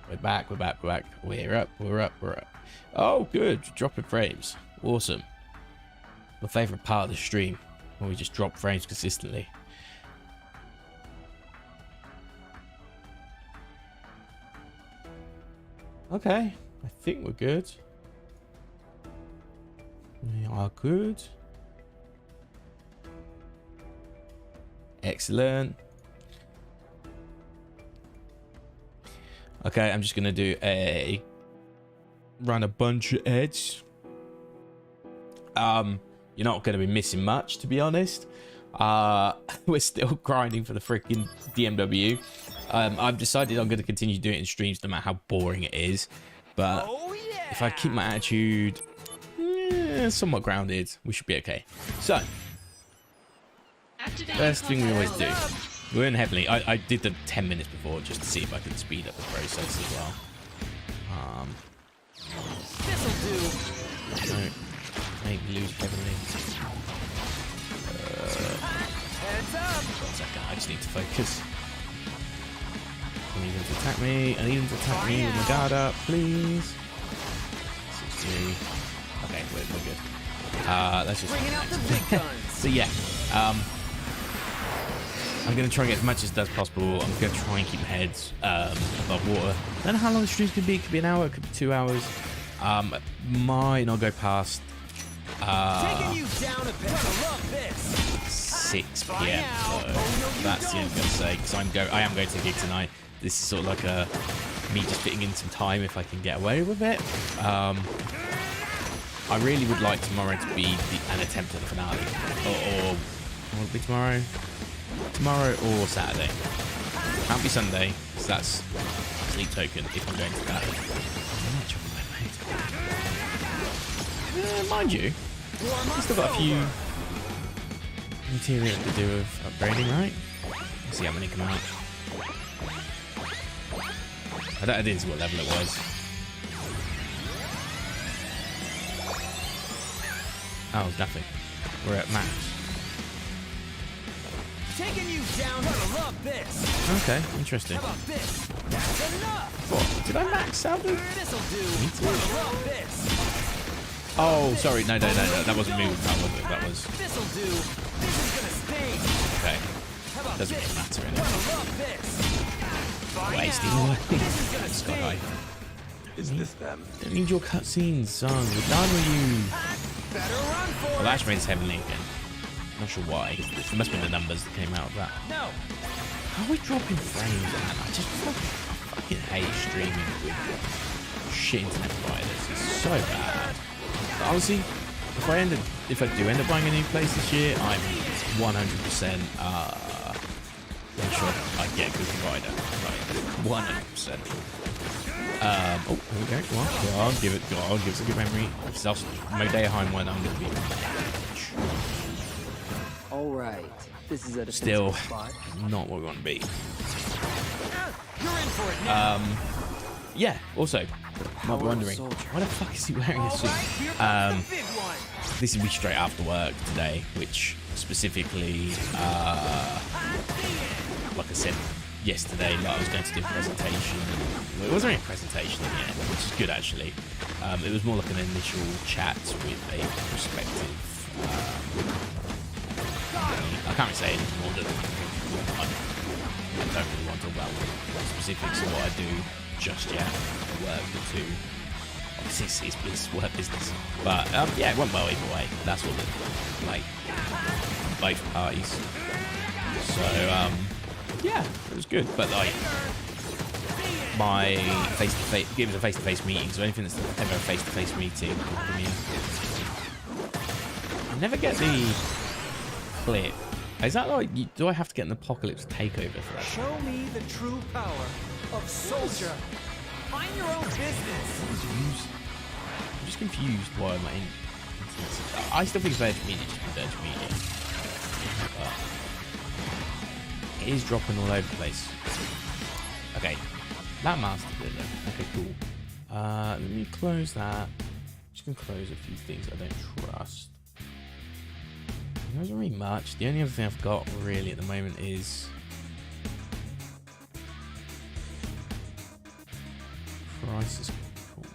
We're back. We're back. We're back. We're up. We're up. We're up. Oh, good. Dropping frames. Awesome. My favorite part of the stream when we just drop frames consistently. Okay. I think we're good. We are good. Excellent. Okay, I'm just gonna do run a bunch of ads. You're not gonna be missing much, to be honest. We're still grinding for the freaking DMW. I've decided I'm gonna continue doing it in streams no matter how boring it is. But if I keep my attitude somewhat grounded, we should be okay. So, first thing we always do. We're in heavily. I did the 10 minutes before just to see if I could speed up the process as well. This'll do. Don't make me lose heavily. Heads up. 1 second, I just need to focus. I need him to attack me. I need him to attack me with my guard up, please. 60. Okay, we're good. Let's just Bringing out the big guns. So yeah, I'm going to try and get as much as does possible. I'm going to try and keep my head above water. I don't know how long the streams could be. It could be an hour. It could be 2 hours. Might not go past Taking you down a bit. Love this. 6 p.m. So that's the end I'm going to say, because I am going to a gig tonight. This is sort of like me just fitting in some time if I can get away with it. I really would like tomorrow to be an attempt at the finale, or will it be tomorrow? Tomorrow or Saturday. Can't be Sunday, because that's a sleep token if I'm going to that. Mind you, I've still got a few material to do with upgrading, right? Let's see how many come out. I didn't see what level it was. Oh, nothing. We're at max. Taking you down. Gonna love this. Okay, interesting. How about this? That's enough. What? Did I max out the... This'll do. Gonna love this. Oh, sorry. No. That wasn't me. That wasn't it. That was... This'll do. This is gonna sting. Okay. How about Doesn't this? really matter Gonna anyway. love this. Wasting Now, away. this is gonna Sky. sting. Is this them? Don't need your cutscenes, son. We're done with you. Better run for Well, it. Lash Rain's heavily again. Not sure why. It must have been the numbers that came out of that. No. How are we dropping frames, man? I just fucking hate streaming with shit internet providers. It's so bad. But honestly, if I do end up buying a new place this year, I'm 100% sure I get a good provider. Like 100%. Oh, here we go. Go on, give us a good memory. It's also Modeaheim one. I'm gonna be All right, this is a still defensive spot. not what we want to be. You're in for it now. Yeah. Also, might be wondering soldier. why the fuck is he wearing a All suit? right, here comes the big one. This will be straight after work today, which specifically, like I said yesterday, like I was going to do a presentation. Well, it wasn't really a presentation in the end, which is good actually. It was more like an initial chat with a prospective. I can't really say anything more than I don't really want to talk about the specifics of what I do just yet. Work to obviously it's work business, but yeah, it went well either way. That's what the like both parties. So yeah, it was good. But like my face-to-face, it was a face-to-face meeting, so anything that's ever a face-to-face meeting, I mean, I never get the clip. Is that like, do I have to get an apocalypse takeover for that? Show me the true power of soldier. Mind your own business. I'm just confused why am I in. I still think Virgin Media just be Virgin Media. But it is dropping all over the place. Okay. That master did it. Okay, cool. Let me close that. I'm just gonna close a few things I don't trust. There isn't really much. The only other thing I've got really at the moment is this is cool.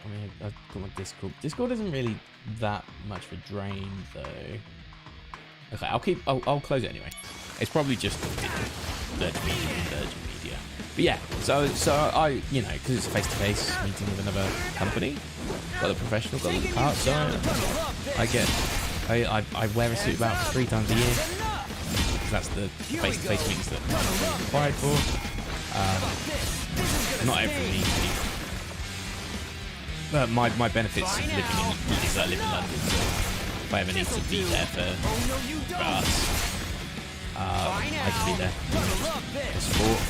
I mean, I've got my Discord. Discord isn't really that much of a drain, though. Okay, I'll close it anyway. It's probably just Virgin Media. But yeah, so I, you know, because it's a face-to-face meeting with another company, got a professional, got a little part, so I wear a suit about 3 times a year. That's the face-to-face meetings that I'm required for. Not every meeting. But my benefits of living in London, so if I ever need to be there for us, I can be there for support,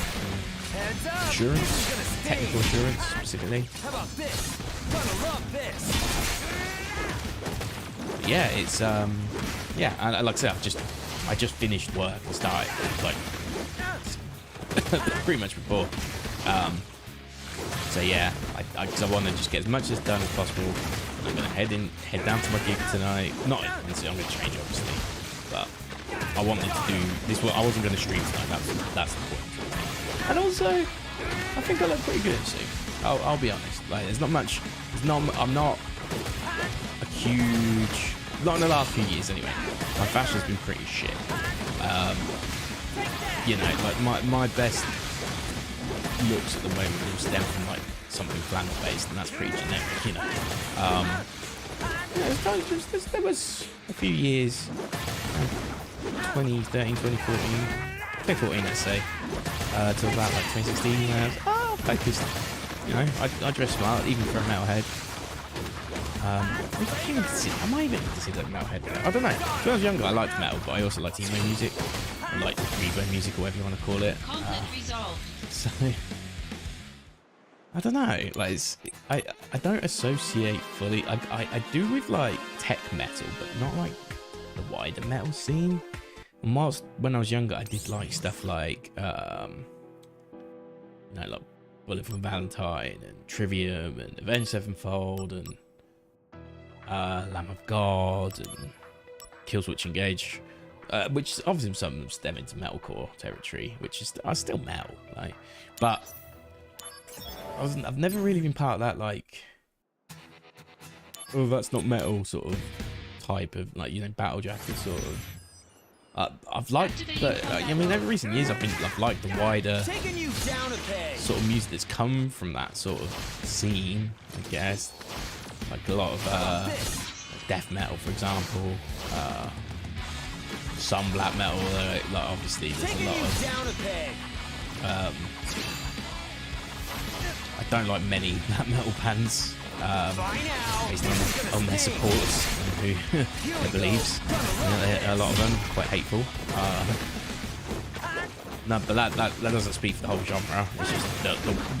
insurance, technical assurance specifically. But yeah, it's yeah, and like I said, I just finished work and started like pretty much before. So yeah, I want to just get as much as done as possible. I'm gonna head down to my gig tonight. Not obviously, I'm gonna change obviously, but I wanted to do this. I wasn't gonna stream tonight. That's the point. And also, I think I look pretty good in suit. I'll be honest. Like, there's not much. I'm not a huge. Not in the last few years anyway. My fashion's been pretty shit. You know, like my best looks at the moment will stem from like something flannel based, and that's pretty generic, you know. There was a few years, 2013, 2014, let's say, till about like 2016, when I was focused. You know, I dress smart, even for a metalhead. Am I even considered a metalhead? I don't know. When I was younger, I liked metal, but I also liked emo music, or like reverb music, or whatever you want to call it. So I don't know. Like, I don't associate fully. I do with like tech metal, but not like the wider metal scene. And whilst when I was younger, I did like stuff like you know, like Bullet for Valentine and Trivium and Avenged Sevenfold and Lamb of God and Killswitch Engage, which obviously some of them stem into metalcore territory, which is still metal, like, but I've never really been part of that, like, oh, that's not metal sort of type of, like, you know, battle jacket sort of. I've liked, but I mean, over recent years I've liked the wider sort of music that's come from that sort of scene, I guess. Like a lot of death metal, for example, some black metal. Like obviously, there's a lot of. I don't like many black metal bands based on their supports and who their beliefs. A lot of them quite hateful. No, but that doesn't speak for the whole genre. It's just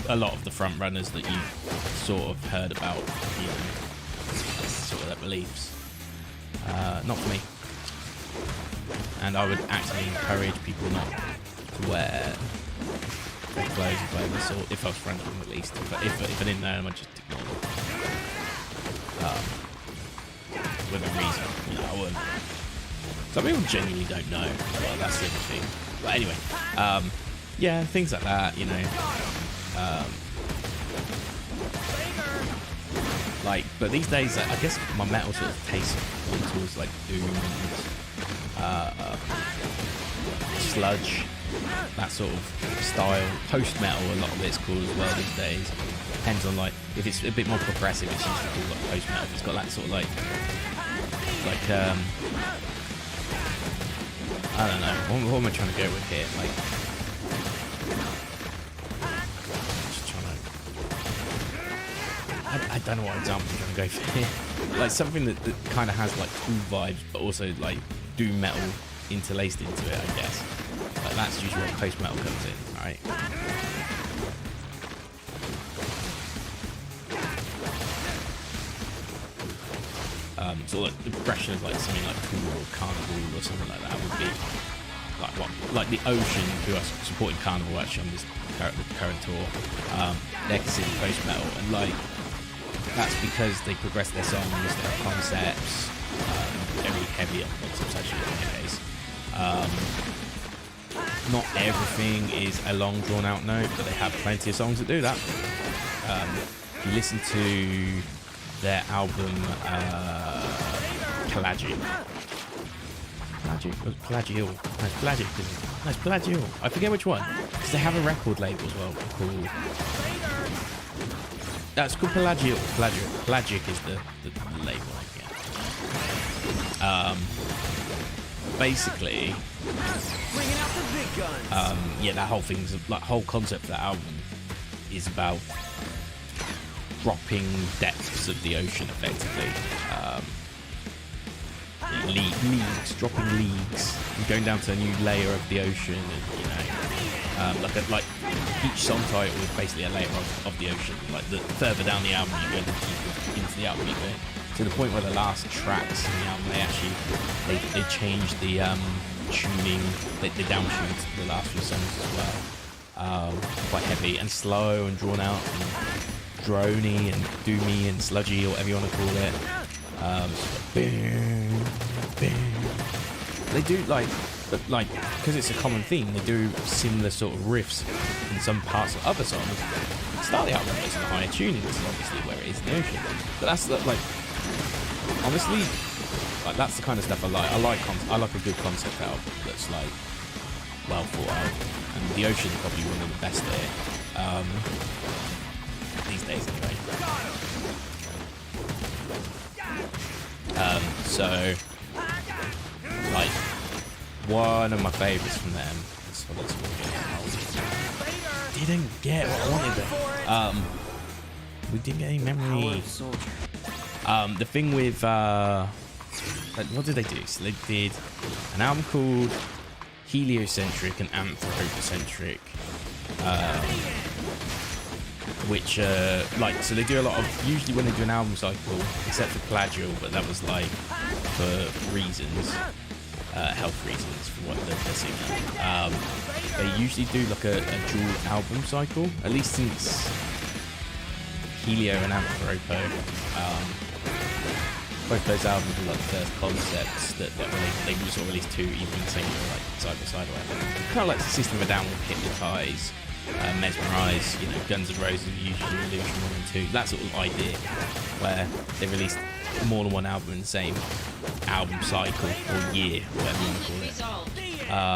a lot of the front runners that you sort of heard about, you know, sort of their beliefs. Not for me. And I would actually encourage people not to wear their clothes of whatever sort, if I was friends with them at least. But if I didn't know them, I'd just ignore them. With a reason, you know, I wouldn't. Some people genuinely don't know. Well, that's the other thing. But anyway, yeah, things like that, you know. Like, but these days, I guess my metal sort of tastes towards like doom, sludge, that sort of style. Post metal, a lot of it's called as well these days. Depends on, like, if it's a bit more progressive, it's usually called like post metal. It's got that sort of like I don't know. What am I trying to go with here? Like, just trying to. I don't know what example I'm trying to go for here. Like something that kind of has like cool vibes, but also like doom metal interlaced into it, I guess. Like that's usually where post metal comes in, right? So like the progression of like something like Tool or Carnival or something like that would be like what, like the Ocean, who are supporting Carnival actually on this current tour. They're considered post metal, and like that's because they progress their songs, they have concepts, very heavy on concepts actually in my case. not everything is a long drawn out note, but they have plenty of songs that do that. If you listen to their album Pelagic. Pelagial. No, it's Pelagic, isn't it? No, it's Pelagial. I forget which one. Because they have a record label as well called... That's called Pelagial. Pelagic is the label, I guess. Basically... Bringing out the big guns. Yeah, that whole thing's... Like, whole concept of that album is about dropping depths of the ocean, effectively. Dropping leagues, and going down to a new layer of the ocean, and you know, like each song title is basically a layer of the ocean. Like the further down the album you go, the deeper into the album you go. To the point where the last tracks in the album, they changed the tuning, they downtuned the last few songs as well. Quite heavy and slow and drawn out and drony and doomy and sludgy, or whatever you want to call it. They do like because it's a common theme. They do similar sort of riffs in some parts of other songs. Start the album is in higher tuning, which is obviously where it is in the ocean. But that's like honestly, like that's the kind of stuff I like. I like a good concept album that's like well thought out. And the ocean is probably one of the best there these days, anyway. So, like, one of my favourites from them. Didn't get what I wanted. We didn't get any memory. The thing with what did they do? So they did an album called Heliocentric and Anthropocentric. Which so they do a lot of, usually when they do an album cycle, except for Plagial, but that was like for reasons, health reasons for what they're singing. They usually do like a dual album cycle, at least since Helio and Anthropo. Both those albums were like the first concepts that they just sort of released two even single, like side by side or whatever. Kind of like the System of a Down with Hypnotize, Mesmerize, you know, Guns N' Roses, Usually Illusion 1 and 2, that sort of idea, where they released more than one album in the same album cycle or year, whatever you want to call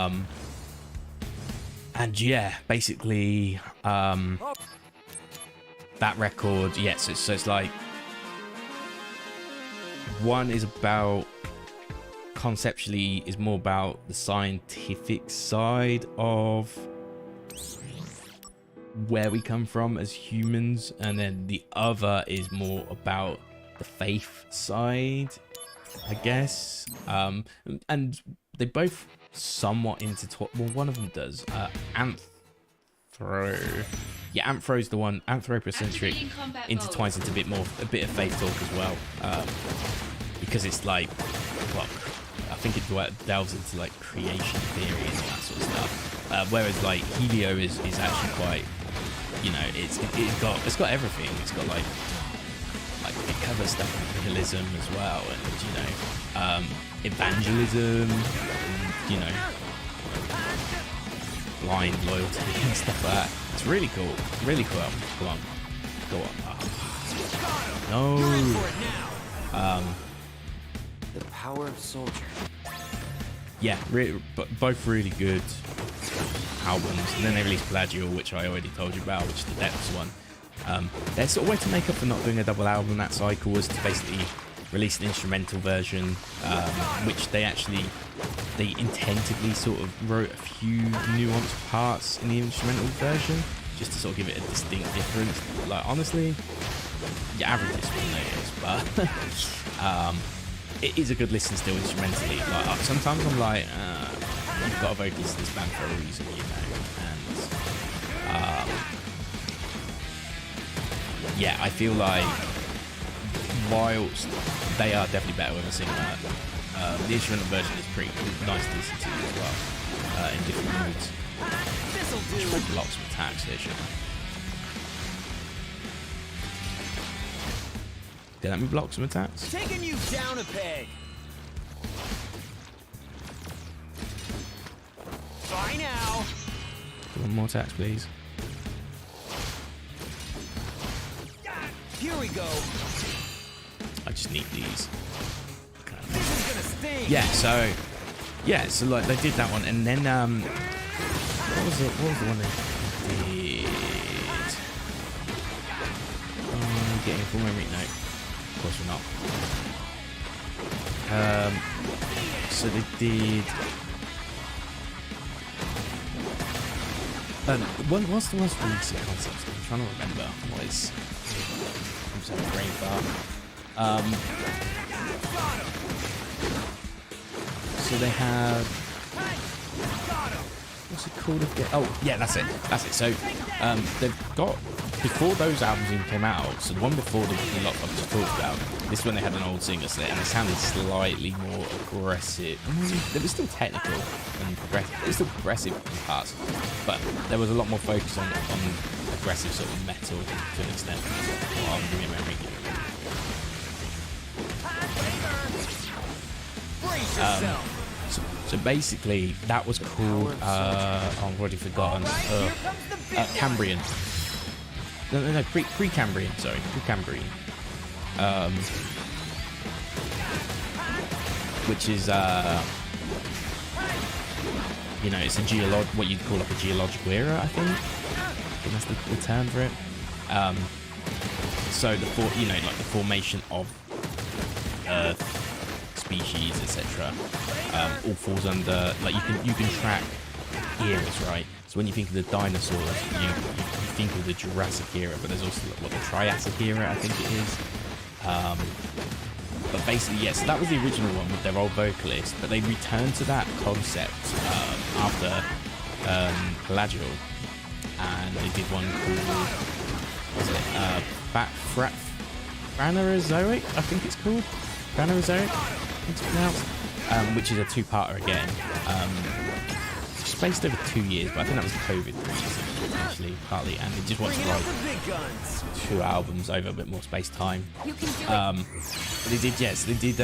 it. And yeah, basically, that record, yes, so it's like, one is about, conceptually, is more about the scientific side of where we come from as humans, and then the other is more about the faith side, I guess. And they both somewhat intertwine. Well, one of them does. Anthro's the one. Anthropocentric intertwines into a bit of faith talk as well, because it's like, well, I think it delves into like creation theory and all that sort of stuff. Whereas like Helio is actually quite, you know, it's got everything. It's got like it covers stuff like nihilism as well, and you know, evangelism, and, you know, blind loyalty and stuff like that. It's really cool. Really cool. Go on. No. The power of soldier. Yeah, both really good albums. And then they released Plagial, which I already told you about, which is the Depths one. Their sort of way to make up for not doing a double album that cycle was to basically release an instrumental version, which they intentionally sort of wrote a few nuanced parts in the instrumental version, just to sort of give it a distinct difference. Like, honestly, your average this one there is, but it is a good listen still instrumentally. Like, sometimes I'm like, you've got a vocalist in this band for a reason, you know, and yeah, I feel like whilst they are definitely better when I sing that, the instrumental version is pretty nice to listen to as well, in different moods. Should probably block some attacks there, shouldn't I? Did let me block some attacks? Taking you down a peg. Try now. One more attacks, please. Here we go. I just need these. This is gonna sting. Yeah, so like they did that one, and then what was the one they did? Getting full memory. No, of course we're not. So they did. What's the most recent concept? I'm trying to remember what is. I'm just having a brain fart. So they have. What's it called again? Oh, yeah, that's it. So they've got, before those albums even came out, so the one before the lot I've just talked about, this is when they had an old singer set, and it sounded slightly more aggressive. It was still technical and progressive. It was still progressive in parts, but there was a lot more focus on aggressive sort of metal to an extent. Oh, give me a memory. So basically, that was called, I've already forgotten, Cambrian. No, pre-Cambrian, sorry, pre-Cambrian. Which is, you know, it's a what you'd call like a geological era, I think that's the term for it. So like the formation of Earth, species, etc. All falls under, like you can track eras, right? So when you think of the dinosaurs, you think of the Jurassic era, but there's also what the Triassic era, I think it is. But basically, yes, that was the original one with their old vocalist, but they returned to that concept after Pelagial, and they did one called, what was it, Phanerozoic, I think it's called, Phanerozoic, it's pronounced, which is a two-parter again, spaced over 2 years, but I think that was COVID, actually, partly, and they just wanted to write 2 albums over a bit more space time. They did, yes, they did,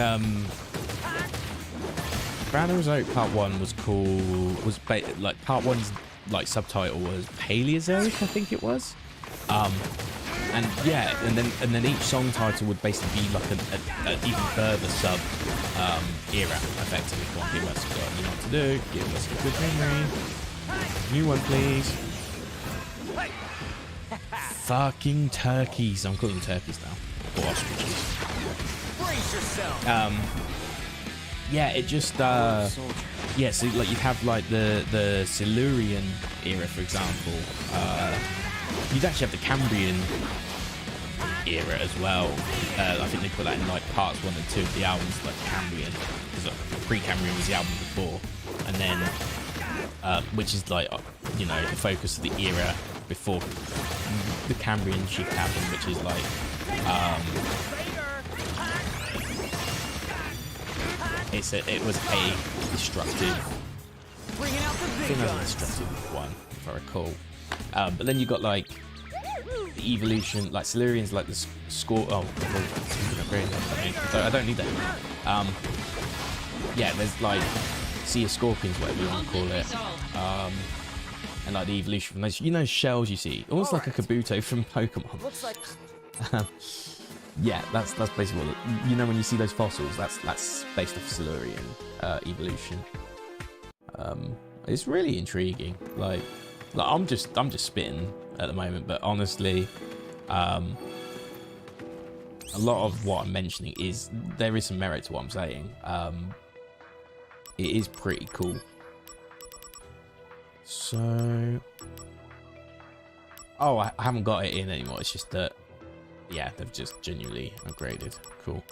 Phanerozoic Part 1 was like, Part 1's, like, subtitle was Paleozoic, I think it was. And yeah, and then each song title would basically be like an even further sub era, effectively. Come on, give us what you know what to do. Give us a good memory. New one, please. Fucking turkeys. I'm calling them turkeys now. Or ostriches. Brace yourself. Yeah, it just yeah. So like you'd have like the Silurian era, for example. You'd actually have the Cambrian era as well. I think they put that in like parts 1 and 2 of the albums, like Cambrian, because pre-Cambrian was the album before, and then which is like you know the focus of the era before the Cambrian shift happened, which is like it was a destructive. I think that was a destructive one, if I recall. But then you got like the evolution, like Silurians, like the score. Oh, I don't need that. Yeah, there's like Sea of Scorpions, whatever you want to call it, and like the evolution from those, you know, shells you see, almost like a Kabuto from Pokemon. Looks like yeah, that's basically what you know when you see those fossils. That's based off Silurian evolution. It's really intriguing. Like I'm just spitting at the moment, but honestly, a lot of what I'm mentioning there is some merit to what I'm saying. It is pretty cool. So, oh, I haven't got it in anymore. It's just that, yeah, they've just genuinely upgraded. Cool.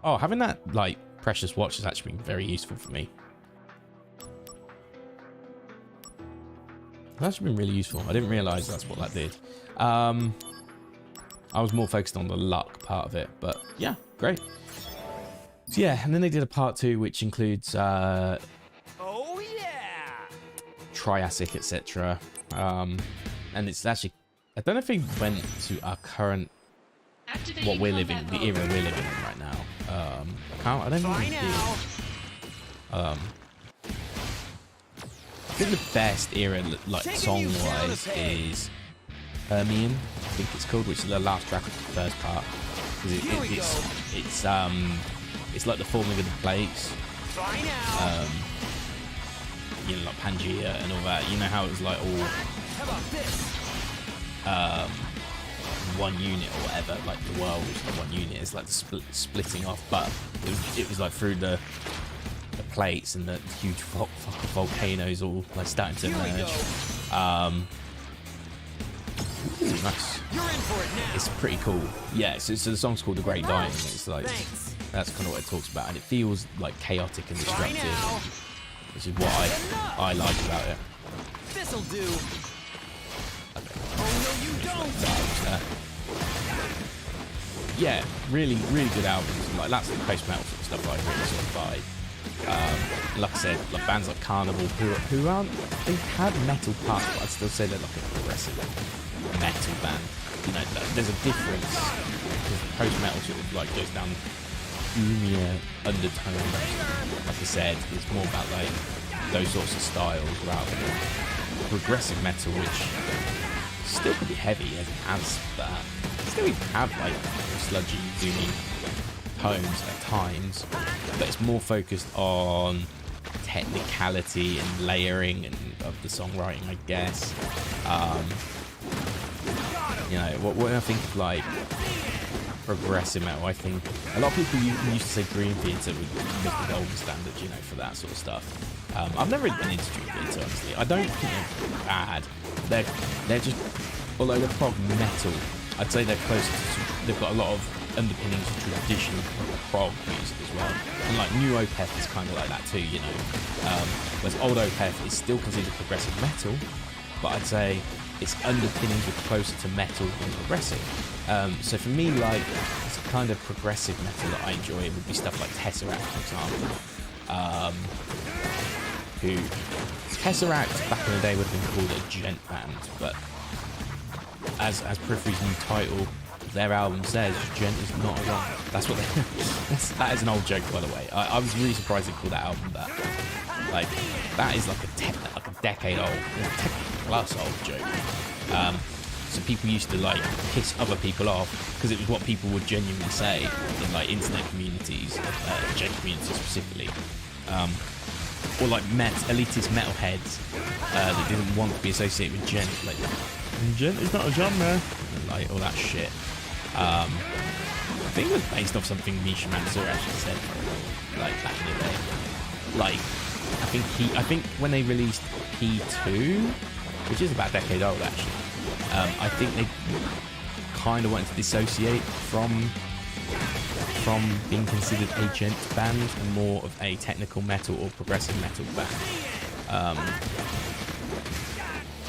Oh, having that like precious watch has actually been very useful for me. That's actually been really useful. I didn't realize that's what that did. I was more focused on the luck part of it, but yeah, great. So yeah, and then they did a part 2, which includes oh yeah, Triassic, etc. And it's actually, I don't know if they went to our current, what we're living, the era we're living in right now. I don't know. think the best era, like song-wise, is Hermione, I think it's called, which is the last track of the first part. It's like the forming of the plates. You know, like Pangea and all that. You know how it was like all one unit or whatever, like the world was like one unit. It's like the splitting off, but it was like through the plates and the huge volcanoes all like starting to emerge. Ooh, nice. It's pretty cool. Yeah, so the song's called The Great Dying. It's like that's kind of what it talks about, and it feels like chaotic and destructive, which is what I like about it. This'll do. Okay. Oh no, you don't. Yeah, really good albums. Like that's the post-metal sort of stuff I really sort of buy. Like I said, like bands like Carnival, who aren't, they have metal parts, but I'd still say they're like a progressive metal band. You know, there's a difference because post-metal sort of like goes down gloomier undertones. Like I said, it's more about like those sorts of styles rather than progressive metal, which still can be heavy as it has, but still even have like sludgy, doomy tones at times, but it's more focused on technicality and layering and of the songwriting, I guess. You know, when I think of like progressive metal, I think a lot of people used to say Dream Theater was the golden standard, you know, for that sort of stuff. I've never really been into Dream Theater, honestly. I don't think they're bad. They're just, although they're prog metal, I'd say they're closer to, they've got a lot of underpinnings of traditional prog music as well. And like new Opeth is kind of like that too, you know. Whereas old Opeth is still considered progressive metal, but I'd say its underpinnings are closer to metal than progressive. So for me, like, it's a kind of progressive metal that I enjoy. It would be stuff like Tesseract, for example. Who Tesseract back in the day would have been called a gent band, but as Periphery's new title, their album says, gent is not a genre. That's what they. That is an old joke, by the way. I was really surprised they called that album that. Like, that is like a decade old, plus old joke. So people used to like piss other people off because it was what people would genuinely say in like internet communities, gent communities specifically, or like elitist metalheads that didn't want to be associated with gent. Like, gent is not a genre, and like all that shit. I think it was based off something Misha Mansour actually said, like back in the day. Like, I think when they released P2, which is about a decade old actually, I think they kind of wanted to dissociate from being considered a gent band and more of a technical metal or progressive metal band.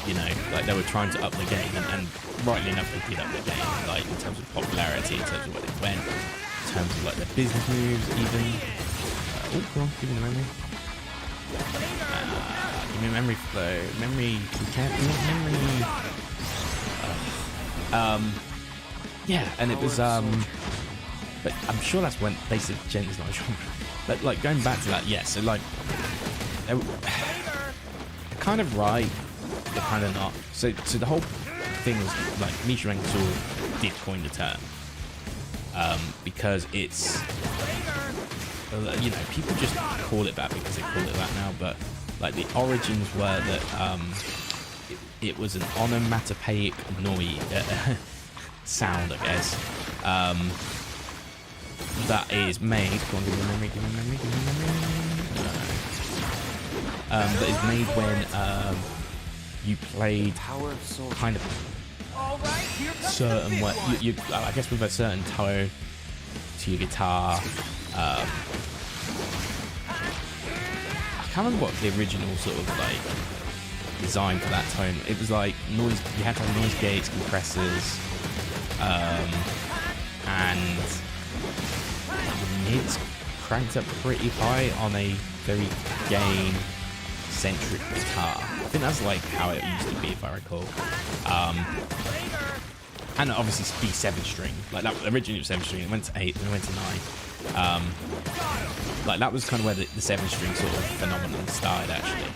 You know, like they were trying to up the game, and rightly enough they did up the game, like in terms of popularity, in terms of where they went, in terms of like their business moves even. Oh, go on, give me the memory. Give me a memory flow. Memory. We can't do memory. Yeah, and it was but I'm sure that's when they said gent is not a genre. But like going back to that, yeah. So like, they're kind of right, they're kind of not. So the whole thing was like Misha Mansour did coin the term because it's. You know, people just call it that because they call it that now, but like the origins were that it was an onomatopoeic noise sound, I guess, that is made. Go on, give me memory. That is made when you played kind of certain way. I guess with a certain tone to your guitar. I can't remember what the original sort of like design for that tone. It was like noise. You had to have noise gates, compressors, and the mids cranked up pretty high on a very gain-centric guitar. I think that's like how it used to be, if I recall. and obviously be 7-string. Like that originally it was 7-string. It went to 8, then it went to 9. Like that was kind of where the 7-string sort of phenomenon started actually.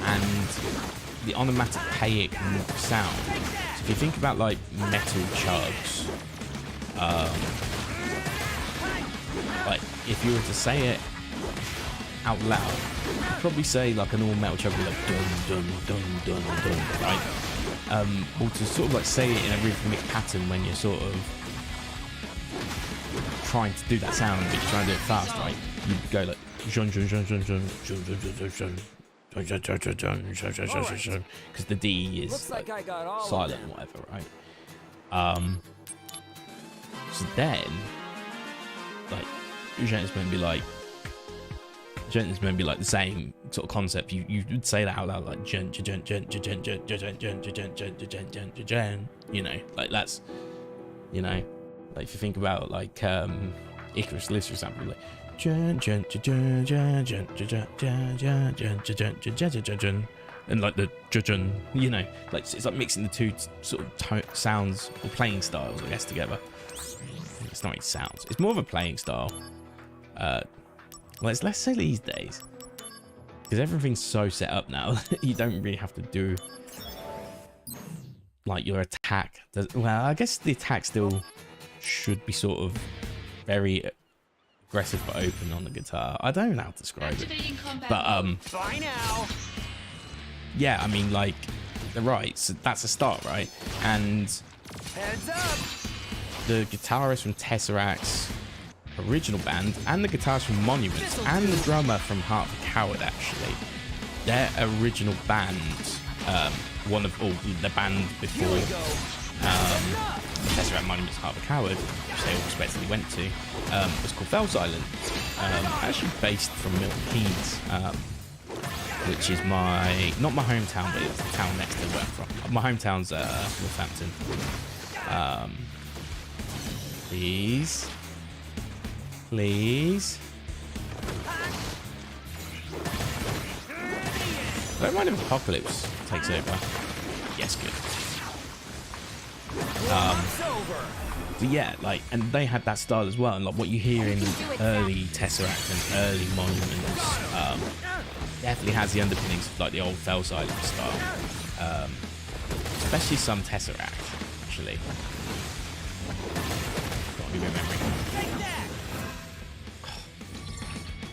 And the onomatopoeic sound. So if you think about like metal chugs, like if you were to say it out loud, you'd probably say like an all metal chug like dun dun dun dun dun, right? Or to sort of like say it in a rhythmic pattern when you're sort of trying to do that sound, but you're trying to do it fast, right? You'd go like jun jun jun jun jun jun jun jun jun. Because the D is like silent or whatever, right? So then, like, Gentle's going to be like the same sort of concept. You would say that out loud, like you know, like that's, you know, like if you think about like Icarus Lives, for example, like and like the you know, like it's like mixing the two sort of sounds or playing styles, I guess, together. It's not really sounds, it's more of a playing style. Well, it's less so these days because everything's so set up now that you don't really have to do like your attack. Well, I guess the attack still should be sort of very aggressive but open on the guitar. I don't know how to describe it, but yeah, I mean, like, they're right, so that's a start, right? And Heads up. the guitarist from Tesseract's original band and the guitarist from Monuments and the drummer from Heart of a Coward, actually, their original band, one of all the band before Tesseract, Monuments, Heart of a Coward, which they all respectively went to, was called Fell's actually based from Milton Keynes, which is not my hometown, but it's the town next to where I'm from. My hometown's Northampton. Please. Don't mind if Apocalypse takes over. Yes, good. But yeah, like, and they had that style as well, and like what you hear in early Tesseract and early Monuments definitely has the underpinnings of like the old Fell Silent style, especially some Tesseract, actually. Gotta be remembering.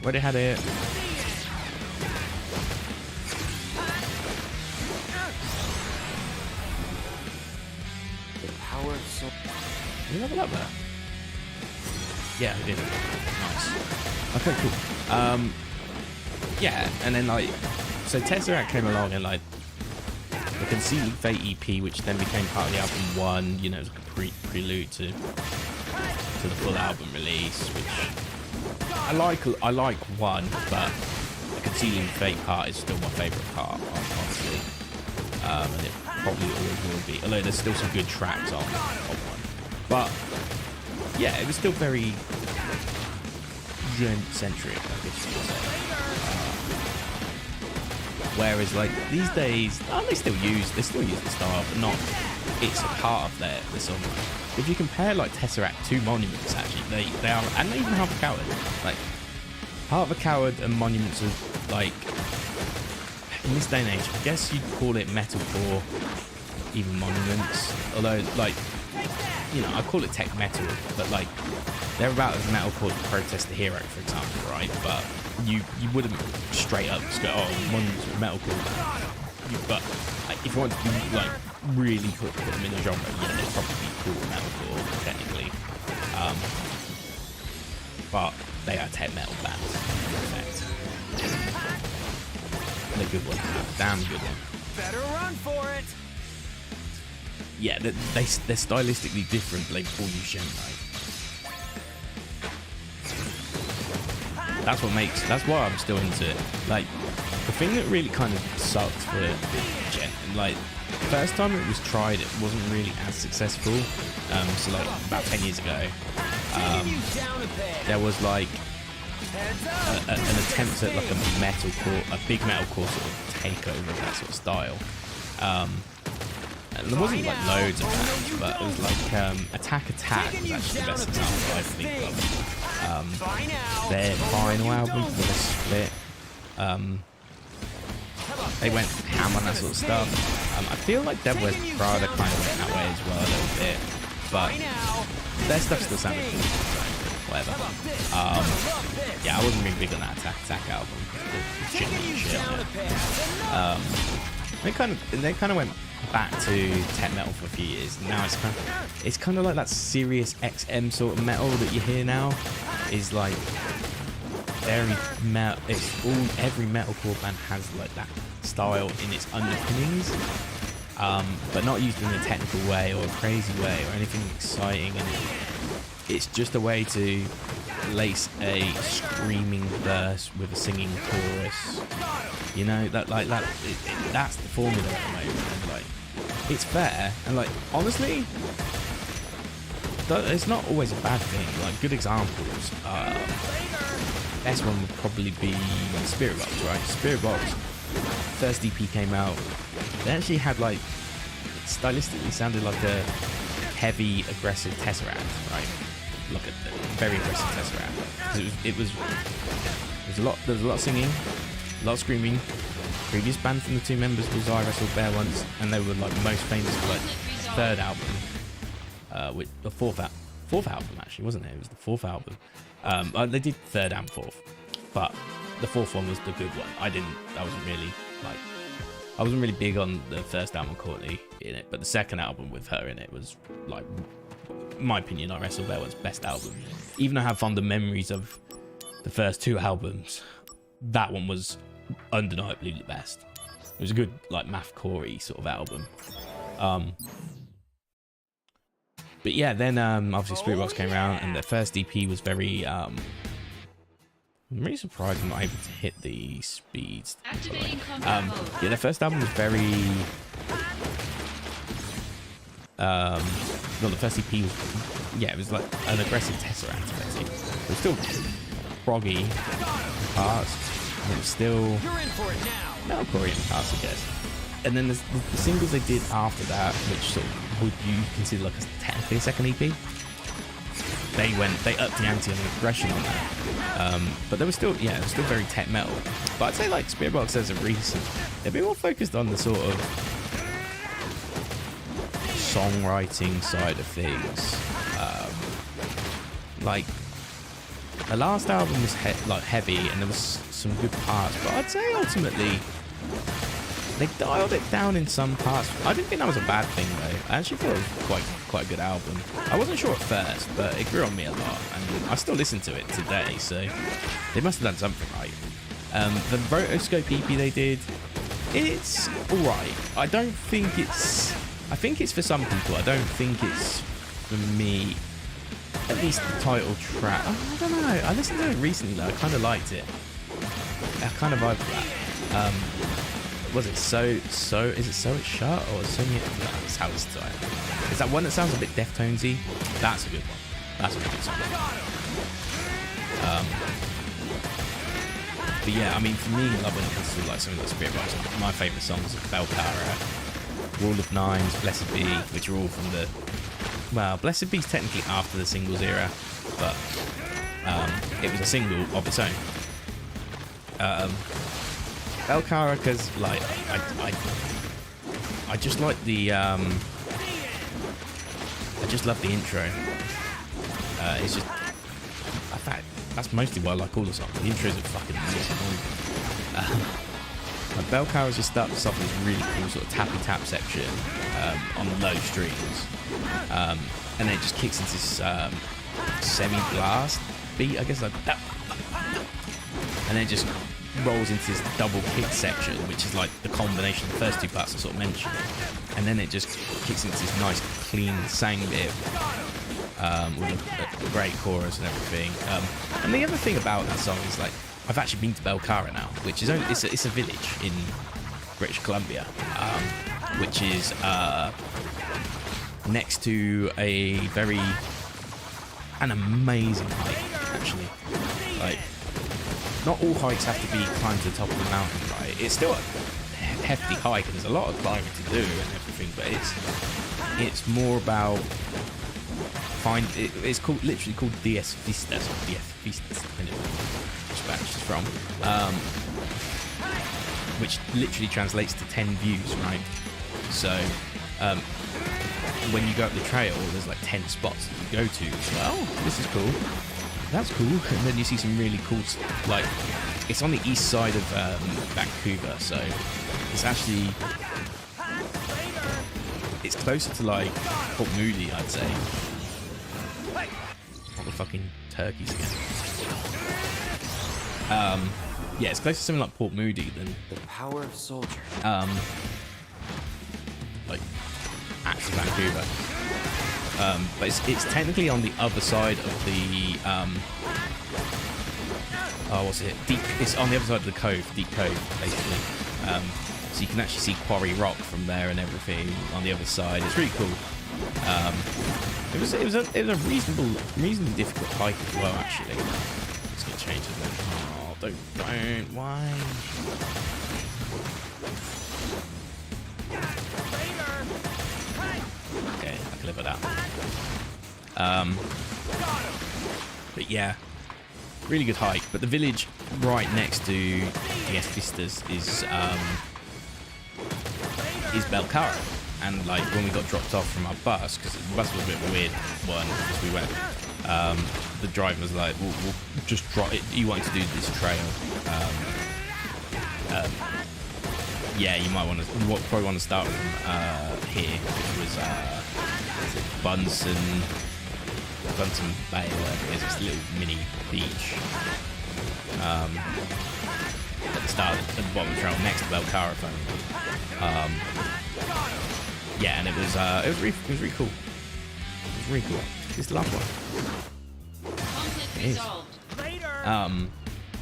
Where they had it. Did you level up there? Yeah, I did. Nice. Okay, cool. Yeah, and then like, so Tesseract came along and like the Concealing Fate EP, which then became part of the album One. You know, it was like a prelude to the full album release, which I like One, but the Concealing Fate part is still my favourite part, honestly. And it probably always will be, although there's still some good tracks on One. But yeah, it was still very gent-centric, I guess you could say. Whereas like these days, they still use the style, but not, it's a part of their song. If you compare like Tesseract to Monuments, actually, they are, and even Heart of a Coward, like Heart of a Coward and Monuments are like, in this day and age, I guess you'd call it metalcore, even Monuments, although like, you know, I call it tech metal, but like they're about as metalcore as Protest the Hero, for example, right? But you wouldn't straight up just go, oh, Monuments are metalcore. But like, if you want to be like really put them in the genre, yeah, they'd probably be called metalcore technically. But they are tech metal bands, in effect. And a good one, damn good one. Better run for it. Yeah, they're stylistically different, like all you Shen, right? That's why I'm still into it. Like, the thing that really kind of sucked for Gen, like, the first time it was tried, it wasn't really as successful. So like, about 10 years ago, there was like, an attempt at like a big metalcore sort of takeover of that sort of style. And there wasn't like loads of attacks, but it was like Attack Attack was actually the best example I think of. Their final album with a split. They went ham on that sort of stuff. I feel like Devil Wears Prada kind of went that way as well a little bit, but their stuff still sounded cool, so whatever. Yeah, I wasn't really big on that Attack Attack album. Shit. They kind of went back to tech metal for a few years, and now it's kind of like that Sirius XM sort of metal that you hear now is like very metal. Every metalcore band has like that style in its underpinnings, but not used in a technical way or a crazy way or anything exciting, and it's just a way to lace a screaming verse with a singing chorus. You know, that's the formula at the moment, and like it's fair, and like honestly it's not always a bad thing. Like good examples, best one would probably be Spirit Box, right? Spirit Box first EP came out, they actually had like stylistically sounded like a heavy aggressive Tesseract, right? Look at the very aggressive Tesseract. There was a lot of singing, a lot of screaming. Previous band from the two members was I Wrestled Bear Once, and they were like most famous for like third album, with the fourth album actually, wasn't it? It was the fourth album. They did third and fourth, but the fourth one was the good one. I wasn't really big on the first album, Courtney, in it, but the second album with her in it was like, in my opinion, I Wrestled Bear Once's best album. Even though I have fonder memories of the first two albums, that one was undeniably the best. It was a good like mathcore-y sort of album. But yeah, then obviously Spirit Box came around, and their first EP was very I'm really surprised I'm not able to hit the speeds. Yeah, their first album was very well, the first EP was, yeah, it was like an aggressive Tesseract basically. It was still proggy parts, and it was still metalcore in parts, I guess. And then the singles they did after that, which sort of would you consider like technically a second EP, they upped the ante on the aggression on that. But they were still, yeah, it was still very tech metal. But I'd say like Spirit Box as a recent, they've been more focused on the sort of songwriting side of things. Like the last album was like heavy, and there was some good parts, but I'd say ultimately they dialed it down in some parts. I didn't think that was a bad thing though. I actually thought it was quite a good album. I wasn't sure at first, but it grew on me a lot, and I still listen to it today, so they must have done something right. The Rotoscope EP they did, it's alright. I think it's for some people. I don't think it's for me. At least the title track. Oh, I don't know. I listened to it recently though. I kind of liked it. I kind of vibed with that. Was it so? Is it So It's Shut or Sonya? No, that's how it's titled. Is that one that sounds a bit Deftonesy? That's a good one. That's a good song. But yeah, I mean, for me, love when it comes to like some of the Spirit Box, my favourite songs are Belcara, Wall of Nines, Blessed Be, which are all from the, well, Blessed Be's technically after the singles era, but it was a single of its own. Belcara, because like I just like the I just love the intro. It's just, in fact, that's mostly why I like all the songs. The intros are fucking amazing. Like Belcara just starts off with this really cool sort of tappy tap section on low strings, and then it just kicks into this semi-blast beat, I guess, like that, and then it just rolls into this double kick section, which is like the combination of the first two parts I sort of mentioned, and then it just kicks into this nice clean sang bit with a great chorus and everything. And the other thing about that song is like, I've actually been to Belcara now, which is only, it's a village in British Columbia, which is next to an amazing hike, actually. Like, not all hikes have to be climbed to the top of the mountain, right? It's still a hefty hike, and there's a lot of climbing to do and everything, but it's more about it's called literally called DS Vistas, depending on which batch it's from, which literally translates to 10 views, right? So when you go up the trail, there's like 10 spots that you go to. Well, this is cool. That's cool. And then you see some really cool, like, it's on the east side of Vancouver, so it's actually, it's closer to like Port Moody, I'd say. Not the fucking turkeys again. Yeah, it's closer to something like Port Moody than The power of soldier. like actually Vancouver. But it's technically on the other side of the what's it? It's on the other side of the cove, Deep Cove, basically. So you can actually see Quarry Rock from there and everything on the other side. It's really cool. It was a reasonably difficult hike as well, actually. It's gonna change it. Oh, don't, why? Okay, I can live with that. But yeah, really good hike. But the village right next to DS Vistas is Belcara. And like when we got dropped off from our bus, because the bus was a bit of a weird one, because we went, the driver was like, we'll just drop it. You want to do this trail? Yeah, you might want to probably want to start from here, which was Bunsen Bay, or whatever it is. It's a little mini beach at the start, at the bottom of the trail, next to Belcara. Yeah, and it was really cool. It was really cool. It's the last one. It is.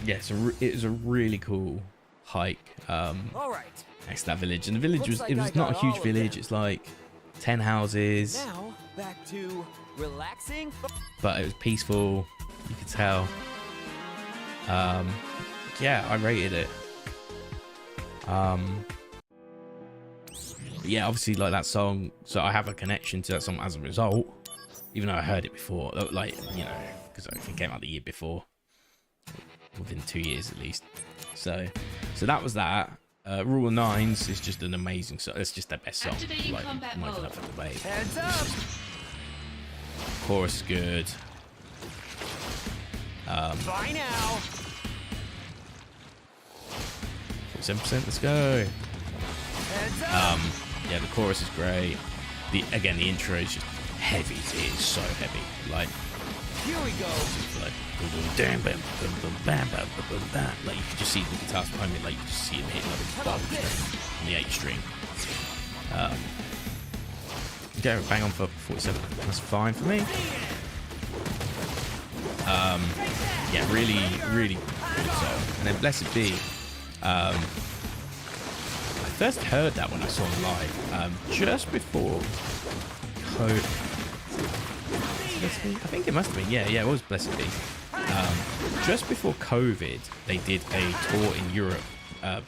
Yeah, it was a really cool hike. All right. Next to that village, and the village was not a huge village. It's like 10 houses. Now back to relaxing. But it was peaceful. You could tell. Yeah, I rated it. Yeah, obviously, like that song. So I have a connection to that song as a result, even though I heard it before. Like, you know, because I think it came out the year before, within 2 years at least. So that was that. Rule of Nines is just an amazing song. It's just their best song. Like, not even up for debate. Heads up. Chorus is good. Bye now. 7%. Let's go. Heads up. Yeah, the chorus is great. The intro is just heavy. It is so heavy. Like, Here we go. like you can just see the guitars behind it. Like you can just see him hitting like a 12 string on the 8 string. Go bang on for 47. That's fine for me. Yeah, really good song. And then Blessed Be. I first heard that when I saw him live, just before COVID. I think it must have been. Yeah, it was Blessed Be. Just before COVID, they did a tour in Europe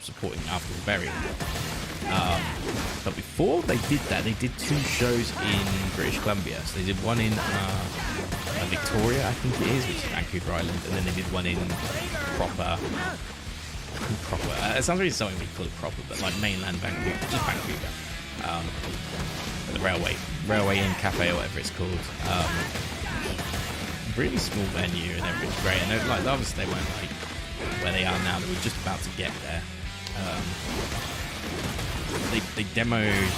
supporting Alpha Rebellion. But before they did that, they did 2 shows in British Columbia. So they did one in Victoria, I think it is, which is Vancouver Island, and then they did one in proper. It sounds really something we call it proper, but like mainland Vancouver, just Vancouver. The Railway Inn Cafe or whatever it's called. Really small venue and everything's great. And like obviously they weren't like where they are now. They were just about to get there. They demoed,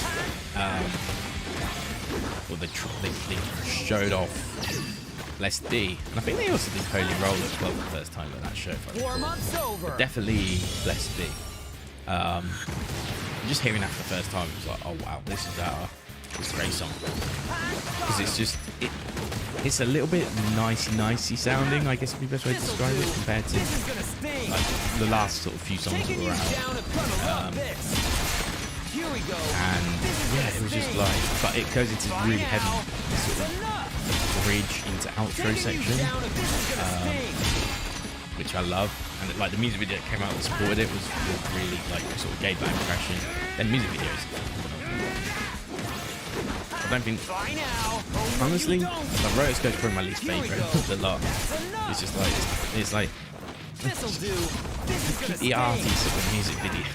or they showed off Blessed Be, and I think they also did Holy Roller as well for the first time at that show. Warm up's over. But definitely Blessed Be. Just hearing that for the first time, it was like, oh wow, this is a great song. Because it's just it's a little bit nicey sounding, I guess would be the best way to describe it, compared to like the last sort of few songs that were out. And yeah, it was just like, but it goes into really heavy sort of bridge into outro section, which I love. and like the music video that came out that supported it was really like sort of gave that impression. Then music videos. I don't think, honestly, like Rotoscope's probably my least favourite of the lot. It's just like, it's like, the arty sort of music videos.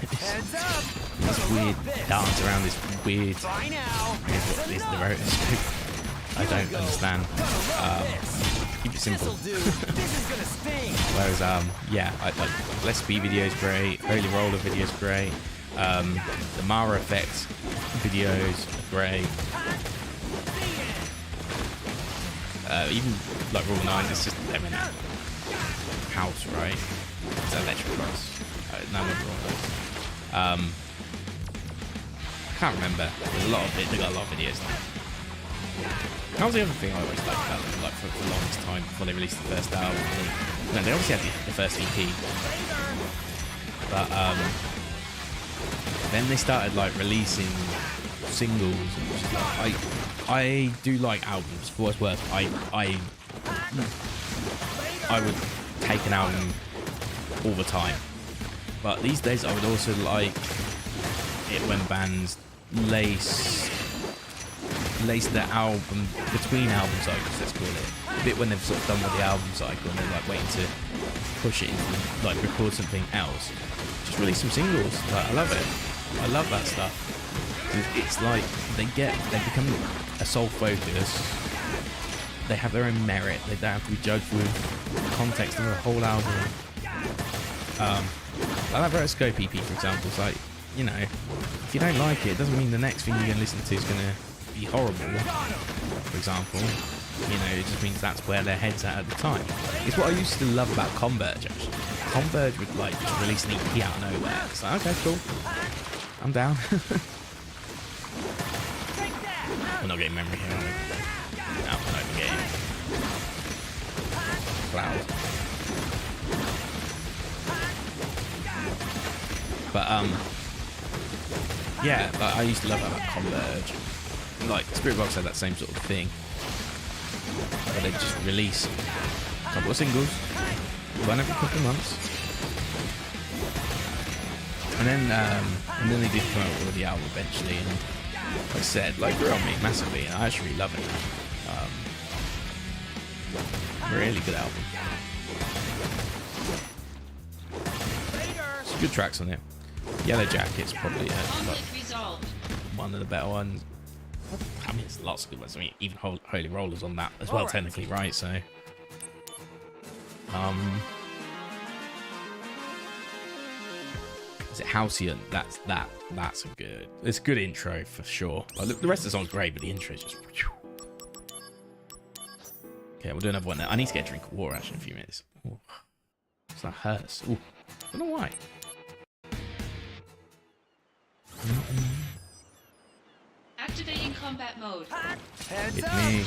This weird dance around this weird, what is the Rotoscope? I don't understand. Keep it simple. Whereas, yeah, like Let's Be videos great, Holy Roller videos great, the Mara Effect videos are great. Even like Rule 9, it's just them in house, right? It's Electric Cross. No, not Rule 9. I can't remember. There's a lot of it. They got a lot of videos now. That was the other thing I always liked about them, like for the longest time before they released the first album. They obviously had the first EP, but then they started like releasing singles. And just like, I do like albums. For what's worth, I would take an album all the time, but these days I would also like it when bands lace their album between album cycles, let's call it. A bit when they've sort of done with the album cycle and they're like waiting to push it into, like, record something else. Just release some singles. Like, I love it. I love that stuff. It's like they become a sole focus. They have their own merit. They don't have to be judged with the context of a whole album. Like that Rotoscope EP, for example. It's like, you know, if you don't like it doesn't mean the next thing you're going to listen to is going to be horrible, for example. You know, it just means that's where their head's at the time. It's what I used to love about Converge, actually. Converge would like just release an EP out of nowhere. It's like, okay, cool, I'm down. We're not getting memory here, are we? No, we're not even getting Cloud. But yeah, like, I used to love that about Converge. Like Spirit Box had that same sort of thing, where they just release a couple of singles, one every couple of months, and then they did come out with the album eventually. And like I said, like, grew on me massively, and I actually really love it. Really good album. Some good tracks on it. Yellow Jacket's probably like one of the better ones. I mean, there's lots of good ones. I mean, even Holy Roller's on that as well, technically, right? So, is it Halcyon? That's a good. It's a good intro for sure. Like, the rest of the song's great, but the intro is just. Okay, we'll do another one now. I need to get a drink of water actually in a few minutes. Ooh. So that hurts. Ooh. I don't know why. Activating combat mode. Heads Hit up. me.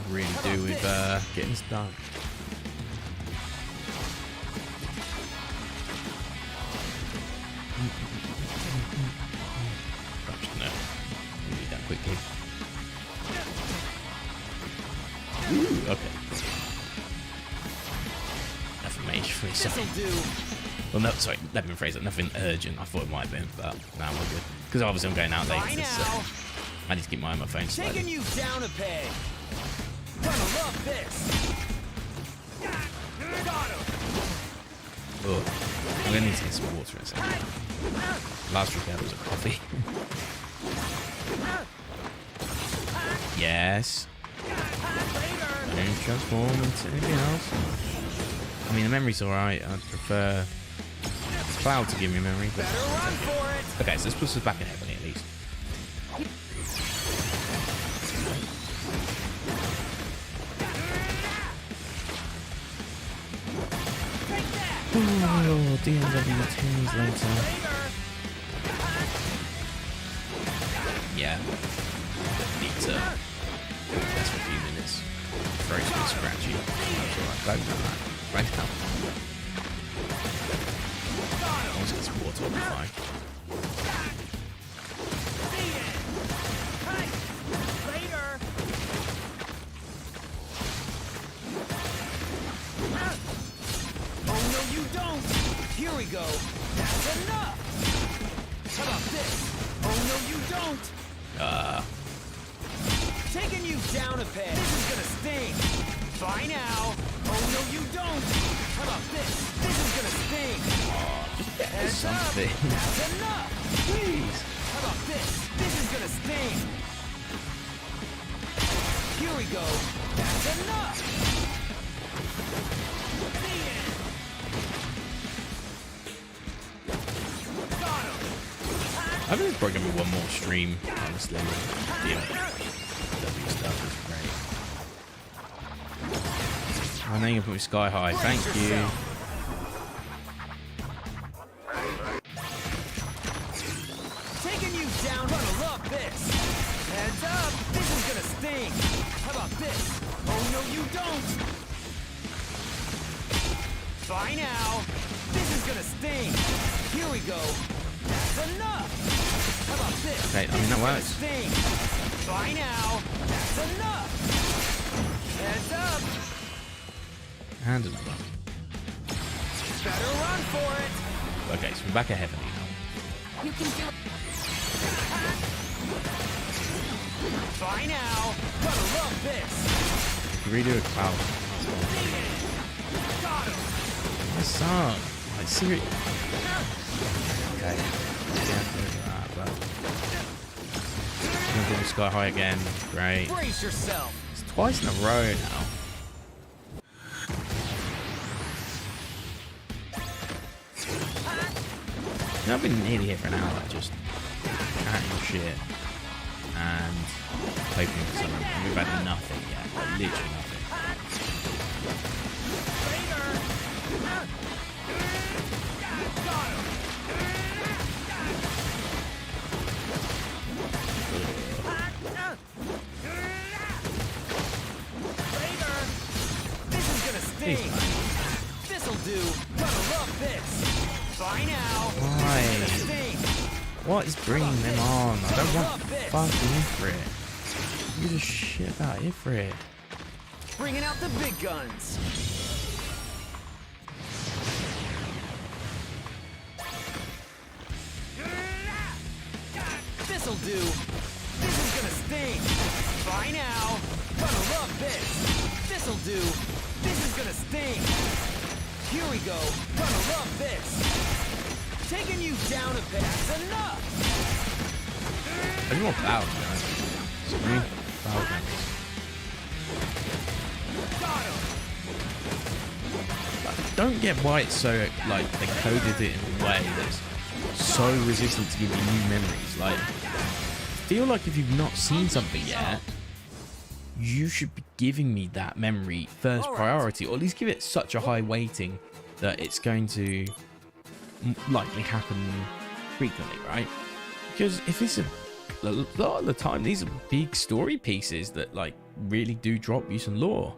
Really do with getting this done. I'm just gonna do that quickly. Ooh, okay. Nothing major for me, sorry. Well, no, sorry, let me rephrase it. Nothing urgent. I thought it might have been, but now we're good. Because obviously I'm going out later, so I need to keep my eye on my phone slightly. Taking you down a peg. Gonna love this. Got him. Oh, I'm gonna need to get some water in a second. Last drink I had was a coffee. Yes. Don't transform into anything else. I mean, the memory's alright. I'd prefer Cloud to give me memory, but Better run for it. okay, so this puts us back in heavily at least. Oh, DMW 10 years later. Yeah. Need to rest for a few minutes. Throat's a bit scratchy. That's alright. Don't do that. Right now. I'll just get some water, I'll be fine. we go. That's enough. How about this? Oh no, you don't. Taking you down a peg. This is gonna sting. Bye now. Oh no, you don't. How about this? This is gonna sting. Heads up. Something. That's enough. Please. How about this? This is gonna sting. Here we go. That's enough. The end. Got him. I think there's probably gonna be one more stream, honestly. DMW stuff is great. Oh, now you can put me sky high. Thank you. Taking you down, gonna love this. Heads up, this is gonna sting. How about this? Oh no, you don't. Bye now. This is gonna sting. Here we go. That's enough. How about this? Okay, I mean that works. Sting. Bye now. That's enough. Heads up. And another. Better run for it. Okay, so we're back at heavenly now. You can do it. Bye now. Gonna love this. Can we redo a cloud? Got him. My son. Like, seriously. Okay. Yeah, but I'm gonna do sky high again. Great. Brace yourself. It's twice in a row now. I've been nearly here for an hour, just chatting shit and hoping for something. And we've had nothing yet, like literally nothing. This is gonna sting. Jeez, man. This'll do. Gonna love this. Bye now. Why? This is gonna sting. What is bringing them on? I don't want Love this. fucking Ifrit. Who gives a shit about Ifrit? Bringing out the big guns. This'll do. This is gonna sting. Bye now. Gonna love this. This'll do. This is gonna sting. Here we go. Gonna love this. Taking you down a bit. That's enough. I just want cloud, man. Scream cloud. Got him. I don't get why it's so, like, they coded it in a way that's so resistant to give you new memories. Like, I feel like if you've not seen something yet, you should be giving me that memory first priority, or at least give it such a high weighting that it's going to likely happen frequently, right? Because if it's a lot of the time, these are big story pieces that, like, really do drop you some lore,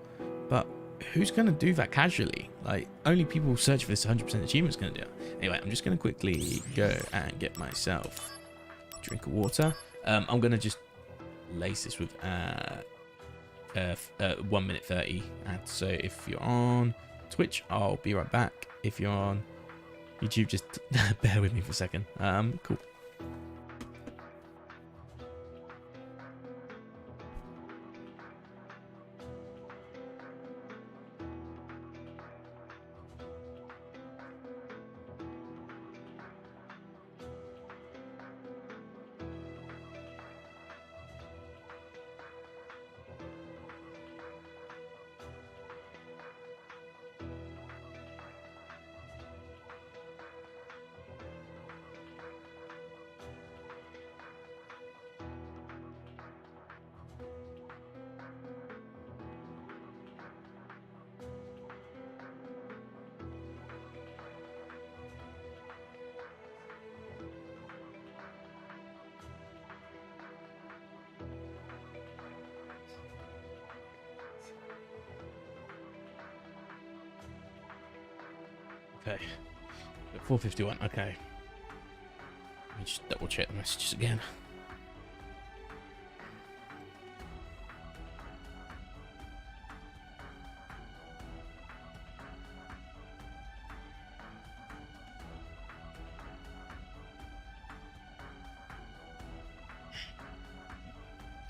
but who's going to do that casually? Like, only people who search for this 100% achievement is going to do it. Anyway, I'm just going to quickly go and get myself a drink of water. I'm going to just lace this with 1 minute 30 ads. So if you're on Twitch, I'll be right back. If you're on YouTube, just bear with me for a second. Cool. Okay, 4:51. Okay, let me just double check the messages again.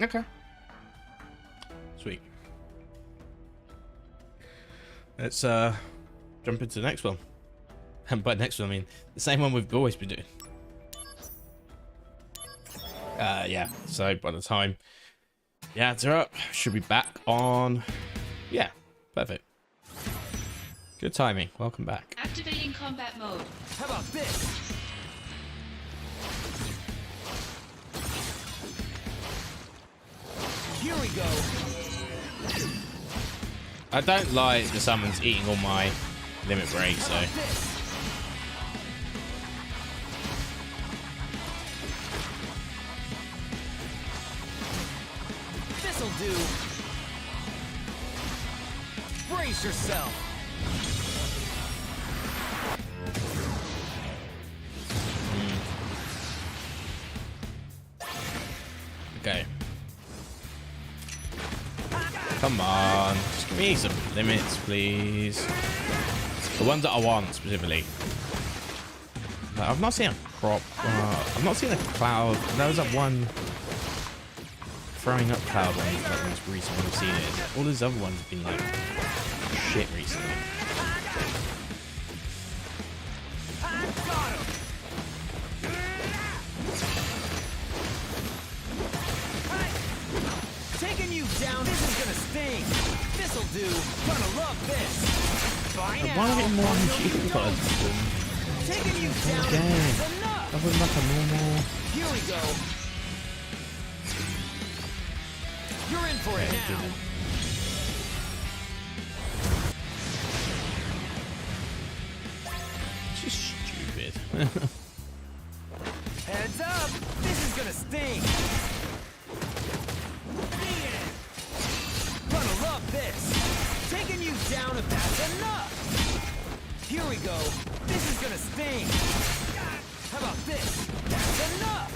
Okay. Sweet. Let's jump into the next one. And by next one, I mean the same one we've always been doing. Yeah, so by the time the ads are up, should be back on. Yeah, perfect. Good timing. Welcome back. Activating combat mode. How about this? Here we go. I don't like the summons eating all my limit breaks, so. This'll do. Brace yourself. Okay. Come on, just give me some limits, please. The ones that I want specifically. Like, I've not seen a crop. I've not seen a cloud. There was that one throwing up cloud one. That was recent when I've seen it. All those other ones have been like shit recently. Taking you down isn't gonna sting. This'll do. Gonna love this. Fine Why am I getting more now. achievement cards? Taking you down Damn. is enough. That was like a normal. Here we go. You're in for it Okay, now. didn't. It's just stupid. Heads up. This is gonna sting. Gonna love this. Taking you down if that's enough. Here we go. This is gonna sting. How about this? That's enough.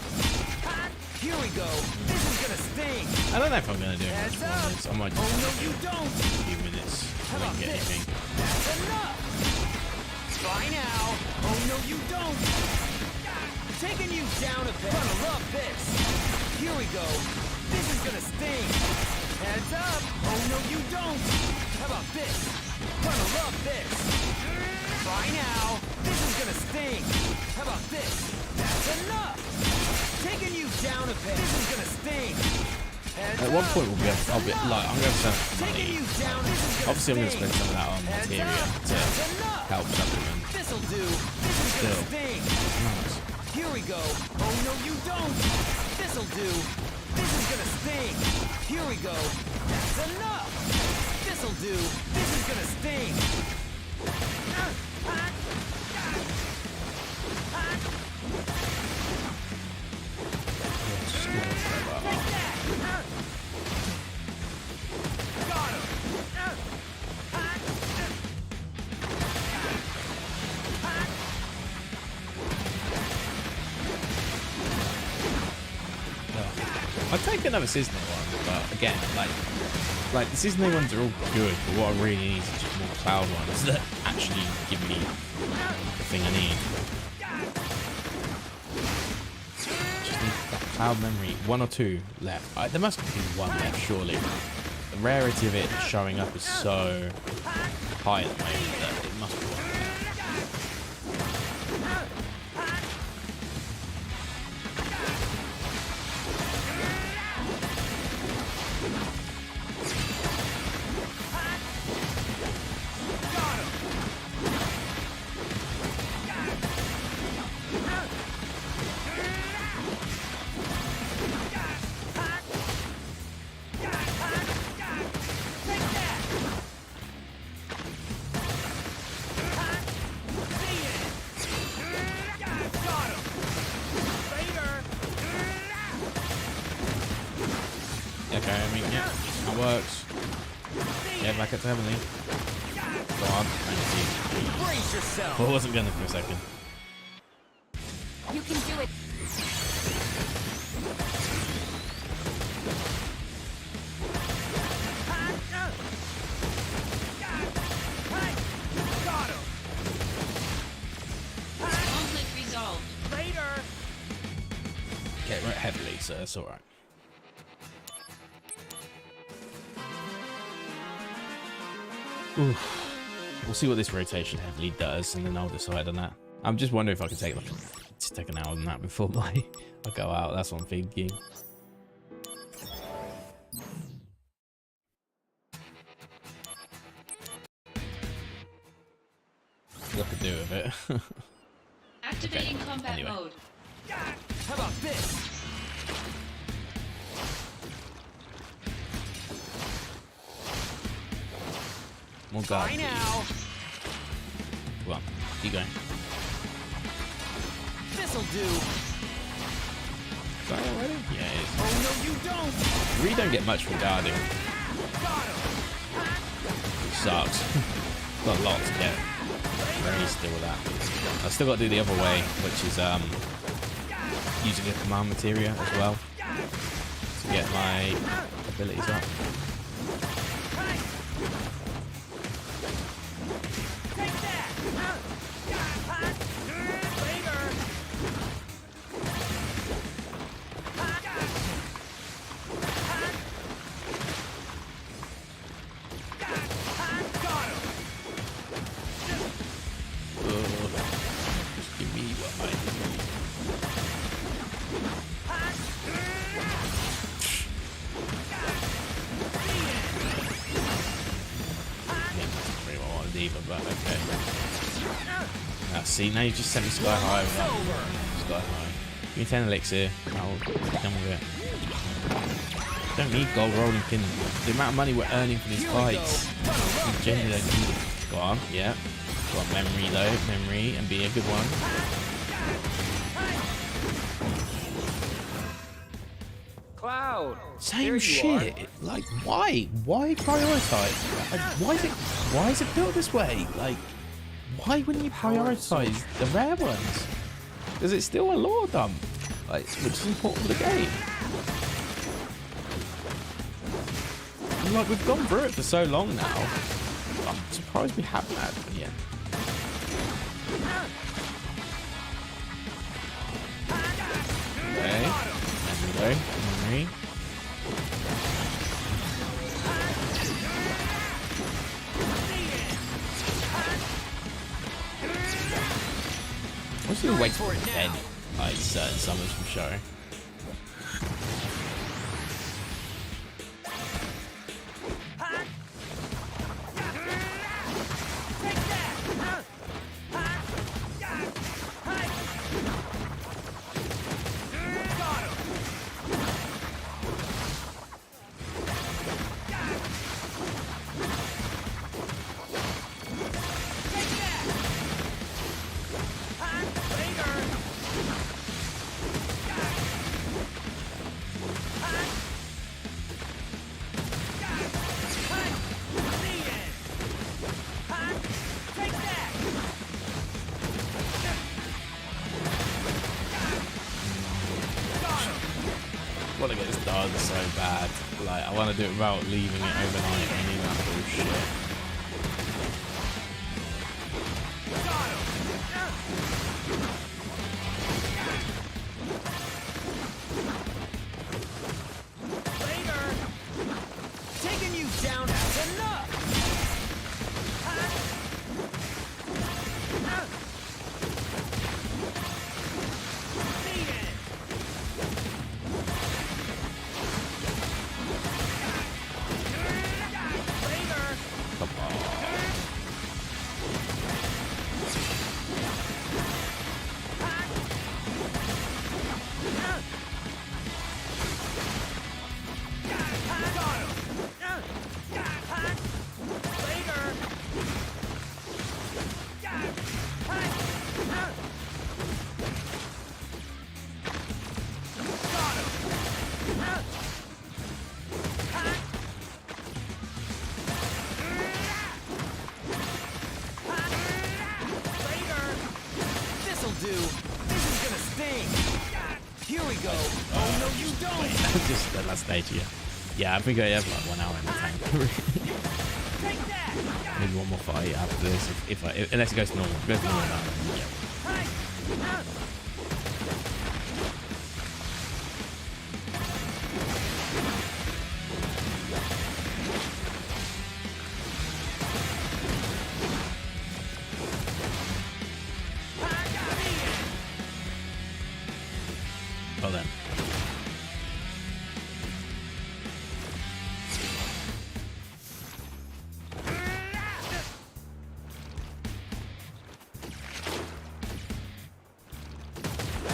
Here we go. This is gonna sting. I don't know if I'm gonna do it. Heads Much more up. minutes. I might Oh just no, do you it don't. a few minutes. How I about don't get this? anything. That's enough. Bye now. Oh no, you don't. Taking you down a bit. Gonna love this. Here we go. This is gonna sting. Heads up. Oh no, you don't. How about this? Gonna love this. Bye now. This is gonna sting. How about this? That's enough. Taking you down a bit. This is gonna sting. Heads At one up. point, we'll be That's I'll be enough. like, I'm going to spend some Taking money. you down. This is gonna Obviously, I'm going to sting. spend some of that on Heads materia up. to That's enough. help supplement. This'll do. This is Still. gonna sting. Nice. Here we go. Oh no, you don't. This'll do. This is gonna sting. Here we go. That's enough. This'll do. This is gonna sting. Just give it a try. Got him. I'd take another Disney one, but again, like the Disney ones are all good, but what I really need is just more cloud ones that actually give me the thing I need. Just need that cloud memory. One or two left. There must be one left, surely. The rarity of it showing up is so high at the moment that it must be one. Okay, I mean, yeah, that works. Yeah, back at 70. Go on, thank you. Brace yourself. I wasn't gonna for a second. You can do it. Got him. Conflict resolved. Later. Okay, right heavily, so that's alright. Oof. We'll see what this rotation heavily does, and then I'll decide on that. I'm just wondering if I could take like just take an hour on that before I go out. That's what I'm thinking. What to do with it? Activating combat anyway. mode. How about this? More guard. Bye now. Come on, keep going. This'll do. Is that already? Yeah, it is. Oh no, you don't. You really don't get much from guarding. Got him. Which sucks. Got a lot to get. Very still with that. I've still got to do the other way, which is using a command materia as well to get my abilities up. Take that. Later. Got him. Just give me what I need. Pretty well what I need, but okay. Now, see, now you just sent me sky high with that. Sky high. Give me 10 elixir. I'll be done with it. Don't need gold rolling pin. The amount of money we're earning for these fights. We genuinely don't need it. Go on, yeah. Go on, memory though. Memory, and be a good one. Cloud. Same shit. Like, why? Why prioritize? Like, why is it built this way? Like, why wouldn't you prioritize the rare ones? Because it's still a lore dump, like, which is important for the game. And like, we've gone through it for so long now. I'm surprised we haven't had it yet. Okay. There we go. Memory. I'm still waiting for it then, like certain summons from show. I want to get this done so bad. Like, I want to do it without leaving it overnight and leaving that bullshit. Taking you down is enough. Come on. This'll do. This is gonna sting. Here we go. Oh no, you don't. Just the last stage, yeah. Yeah, I think I have like 1 hour in the tank. Take that. Maybe one more fight after this, unless it goes to normal. If it goes to normal now, yeah. Well then.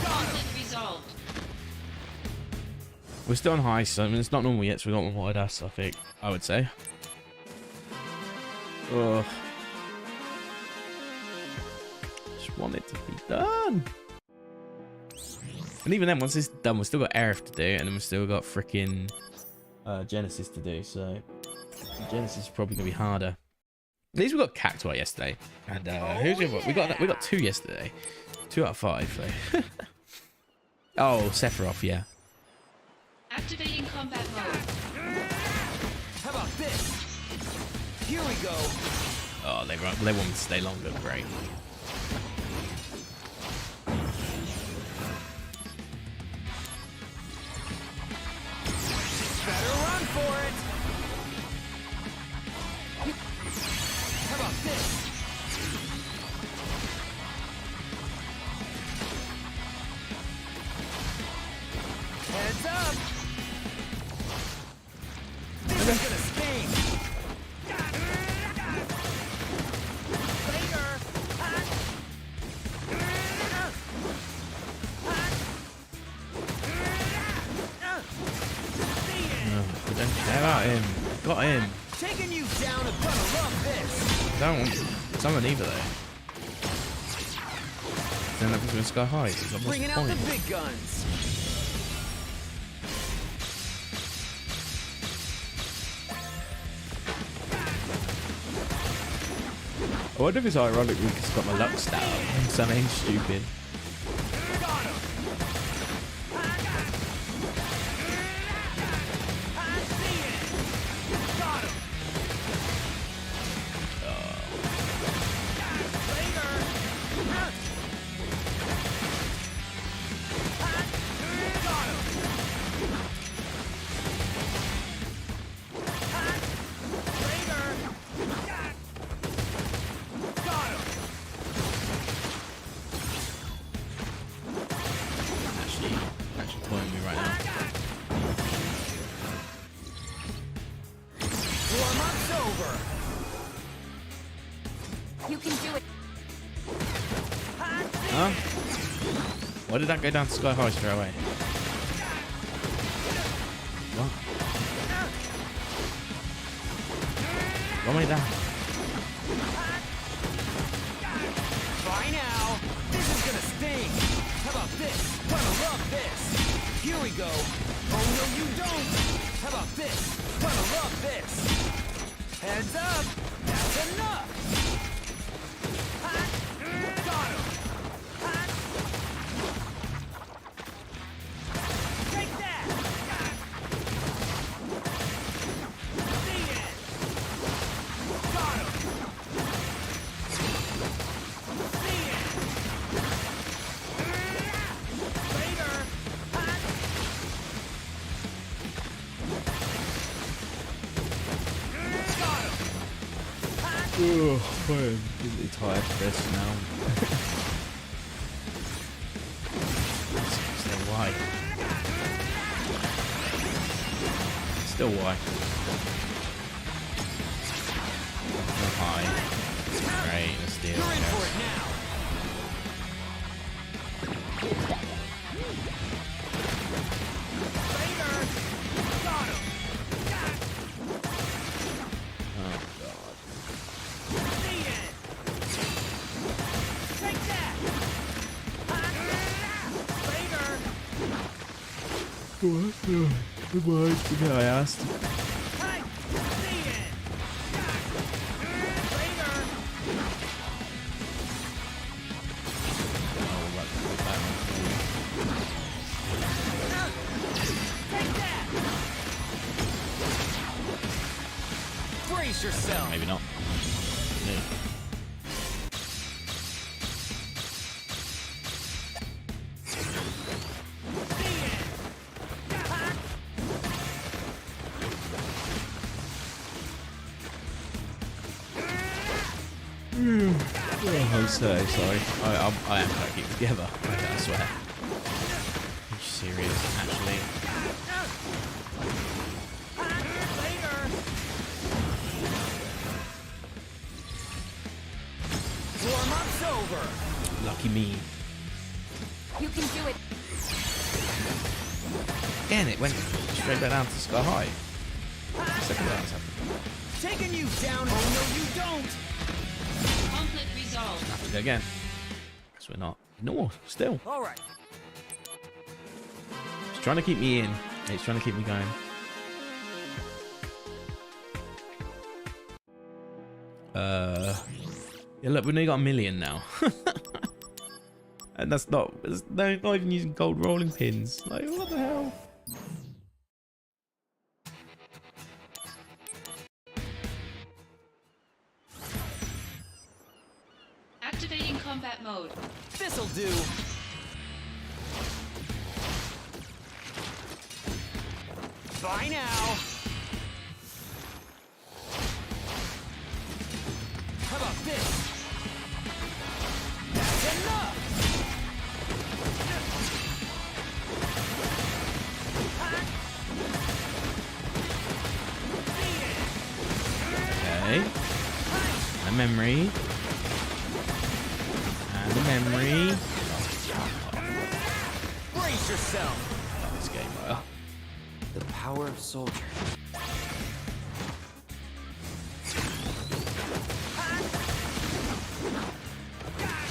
Conflict resolved. We're still on high, so I mean, it's not normal yet, so we got one wide ass, I think. I would say. Ugh. Just want it to be done. And even then, once it's done, we've still got Aerith to do, and then we've still got freaking Genesis to do, so Genesis is probably going to be harder. At least we got Cactuar yesterday, and who's the other? We got 2 yesterday. 2 out of 5, so. Oh, Sephiroth, yeah. Activating combat mode. How about this? Here we go. Oh, they want me to stay longer, great. Better run for it. How about this? Heads up. This is gonna sting. Later. We don't care about him. Got him. Taking you down and gonna love this. Don't want someone either though. Then that was going Sky High. What's the Bringing out the point? big guns. I wonder if it's ironic because it's got my luck stat up and something stupid. Got him. I see it. Got him. Later. Got him. Later. Got him. Actually pulling me right now. Warm-up's over. You can do it. Huh? Why did that go down to Sky High straight away? What? Why am I down? Bye now. This is gonna sting. How about this? Gonna love this. Here we go. Oh no, you don't. How about this? Gonna love this. Heads up. That's enough. Got him. Take that. See it. Got him. See it. Later. Got him. Oh, I'm really tired of this now. Still why? Still why? Go high. Great, let's deal You're in with for it. it now. Later. Got him. Oh god. See it. Take that. Later. Goodbye. Goodbye, I asked. Hey. See it. Later. Oh, right, put that Take that. Brace yourself. on. Maybe not. Yeah. See it. Oh, I'm so sorry. I am trying to keep it together. I swear. serious, actually. Later. Warm-up's over. Lucky me. You can do it. Again, it went straight back down to sky high. Second round's happened. Taking you down. Oh, no, you don't. Conflict resolved. Have to go again. Guess we're not. No, still. All right. It's trying to keep me in. It's trying to keep me going. Yeah, look, we've only got 1 million now. And that's not even using gold rolling pins. Like, what the hell? Activating combat mode. This'll do. Bye now. How about this? That's enough. Okay. A memory. And a memory. Brace yourself. This game, well. The power of soldier.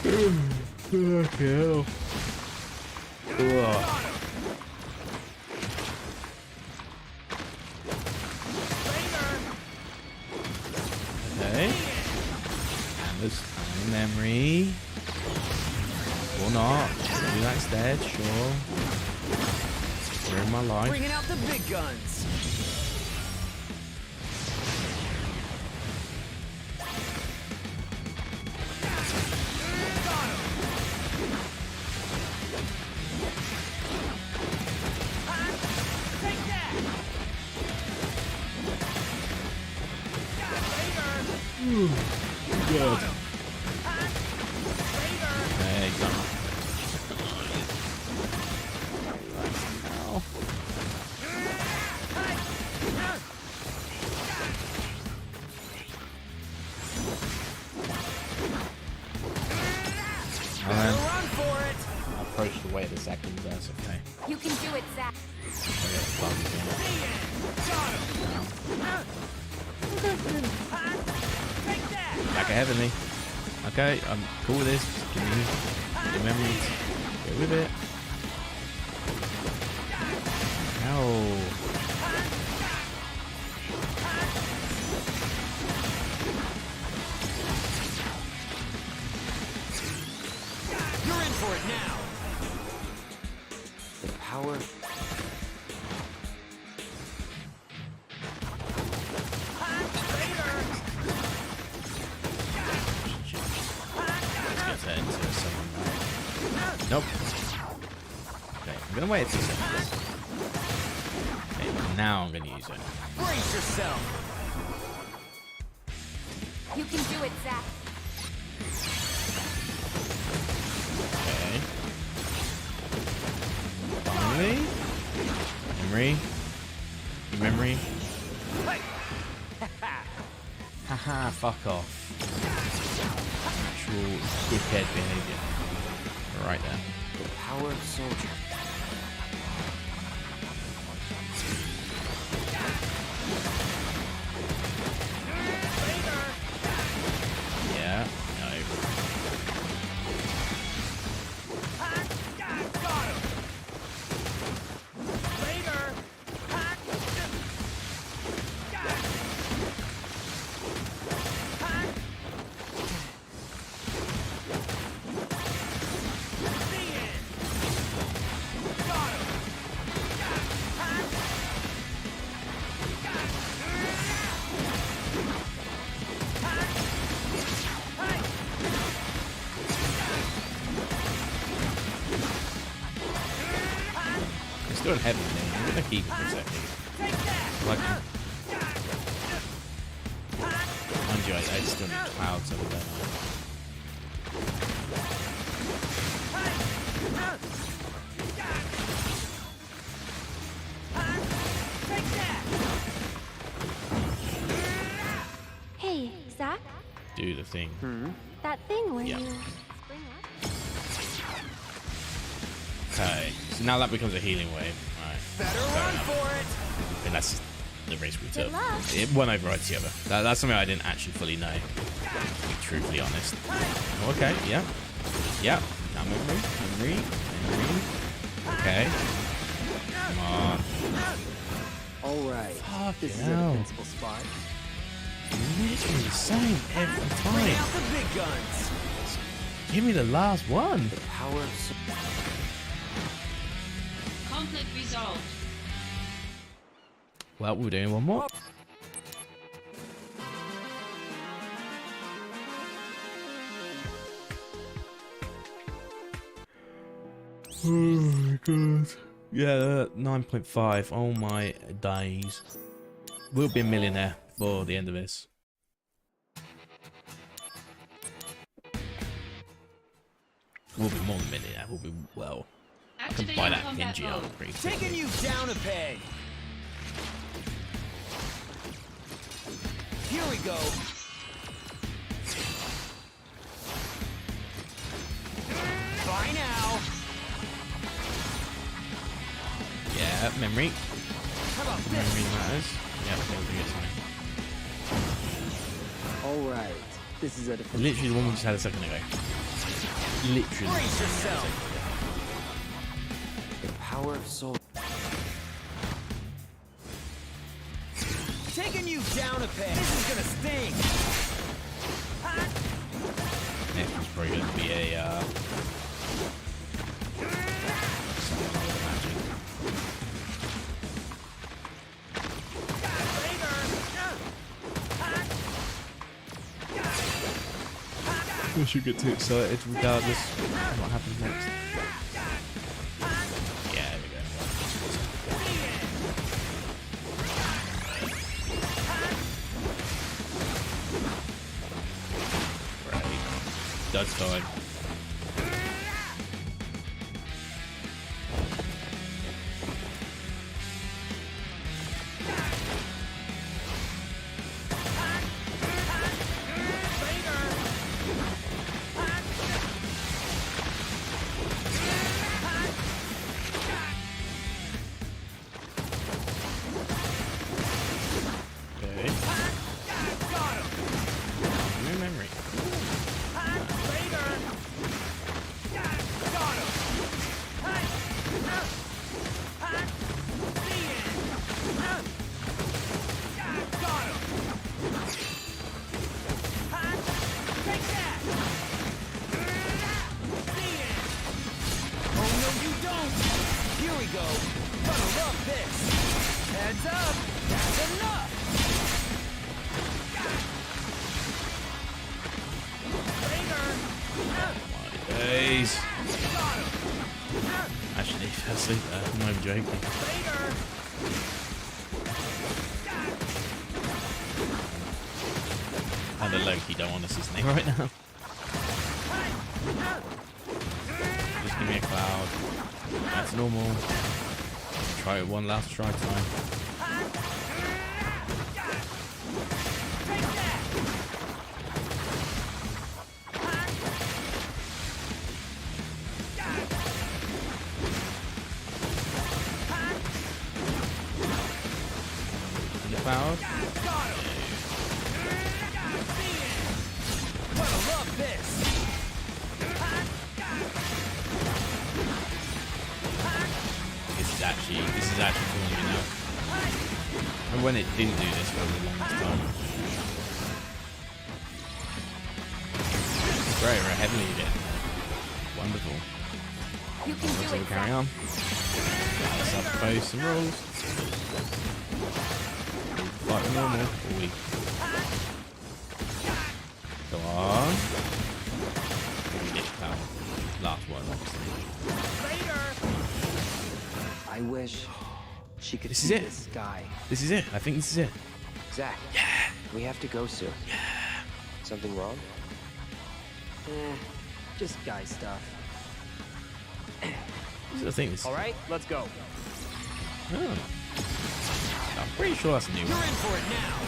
Okay. Okay. And this memory. Or not. Do that instead, sure. You're in my life. Bringing out the big guns. Take that. Good. Okay, done. Ow. Run for it. I approached the way the second does, okay. You can do it, Zack. Take that. Back ahead of me. Okay, I'm cool with this. Just give me the memories. Go with it. Ow. You're in for it now. The power. Let's get into someone. Nope. Okay, I'm gonna wait 2 seconds. Okay, now I'm gonna use it. Brace yourself. You can do it, Zack. Okay. Finally. Memory. Memory. Hey. Haha, fuck off. Actual dickhead behavior. Right there. The power of soldier. Yeah, no. It's doing heavy thing. I'm gonna keep it for a second. Like, mind you, I still need clouds over there. the thing. That thing where Yeah. you spring up. Okay, so now that becomes a healing wave. Alright. Better Fair run enough. for it. And that's the risk we took. Good luck. One overrides the other. That's something I didn't actually fully know, to be truthfully honest. Oh, okay, yeah. Yeah. Now memory. Okay. Come on. Alright. This is at hell. the principal spot. Literally the same every Bring time. out the big guns. Give me the last one. The power of so Conflict resolved. Well, we're doing one more. Oh my god. Yeah, 9.5. Oh my days. We'll be a millionaire before the end of this. We'll be more than a millionaire. We'll be, well, I can buy Activating that combat Genji mode. out pretty Taking quickly. you down a peg. Here we go. Bye now. Yeah, memory. How about Memory this? matters. Yeah, I think we get something. Alright. This is at the Literally the one we just had a second ago. Literally. Brace yourself. The power of soul. Taking you down a peg. This is gonna sting. Next one's probably going to be a something I would imagine. We should get too excited regardless of what happens next. Yeah, there we go. Right. Dodge time. Okay. New memory. Oh no, you don't! Here we go. Gonna love this. Heads up. That's enough. My days. Actually, firstly, I'm not even joking. Kind of low-key don't want to see his name right now. Just give me a cloud. That's normal. Try it one last try time. And the cloud. Gonna love this. This is actually fooling me now. And when it didn't do this for the longest time. Very, very heavily again. Wonderful. You can So do we'll it, carry Zack. on. Let's have some rules. Like normal. Or we go on. We get the power. Last one, obviously. I wish she could This is see it. the sky. This is it. I think this is it. Zack. Yeah. We have to go soon. Yeah. Something wrong? Just guy stuff. This is the thing. All right, let's go. Oh. I'm pretty sure that's a new You're one. in for it now.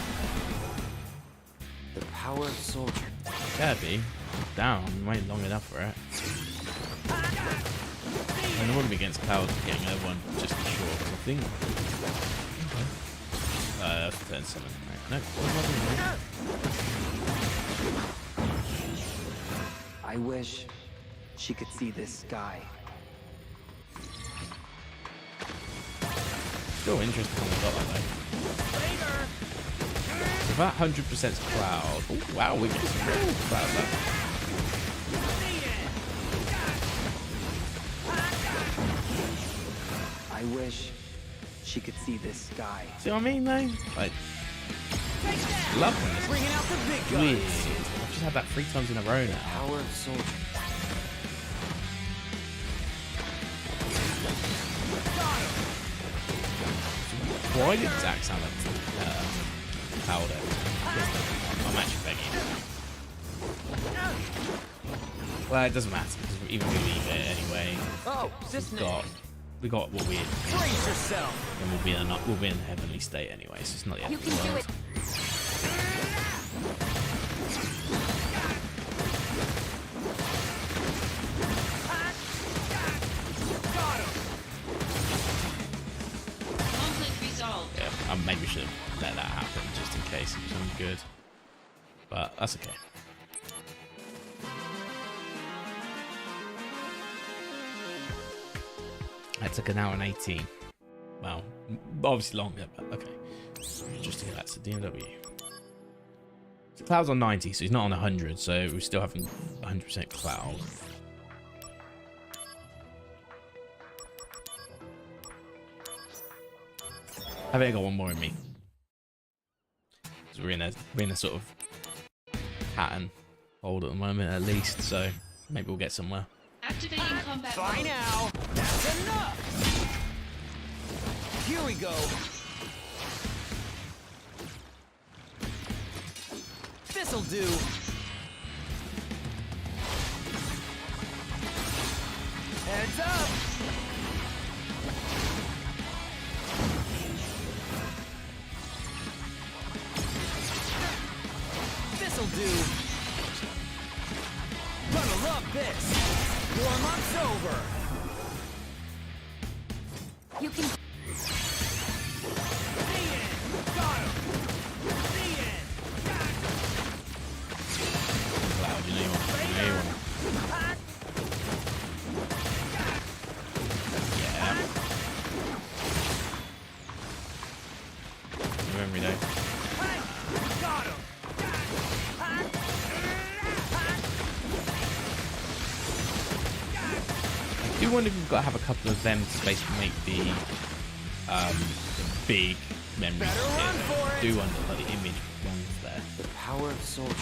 The power of soldier. Kirby, down. I'm waiting long enough for it. And I wouldn't be against Cloud getting over one just to be sure, because I think. That's turn 7. Right. No, I wish she could see this sky. Still interesting on the dot, though. If that 100% Cloud. Oh, wow, we get some real Cloud left. I wish she could see this sky. See what I mean, though? Like, love when this Bringing out the big is guns. weird. I've just had that 3 times in a row now. Power of soldier. Why did Zack sound like Cloud? I'm actually begging. Well, it doesn't matter because even if we leave it anyway, Oh, this we got what we had, Brace yourself. and we'll be in the heavenly state anyway. So it's not the end You of the can do world. it. Conflict resolved. Yeah, maybe we should have let that happen just in case it was any good. But that's okay. That took an hour and 18. Well, obviously longer, but okay. Just to get that to DMW. So Cloud's on 90, so he's not on 100, so we still haven't 100% Cloud. I've only got one more in me. So we're in a sort of cat and hold at the moment at least, so maybe we'll get somewhere. Activating combat Bye mode. now. That's enough. Here we go. This'll do. Heads up. This'll do. Gonna love this. Warm-up's over. You can. The end. Got him. The end. Cloud, you know you want. Yeah. Memory though. Got him. I do wonder if we've got to have a couple of them to basically make the big memory Better run hit. for I it. do wonder like the image runs there. The power of soldier.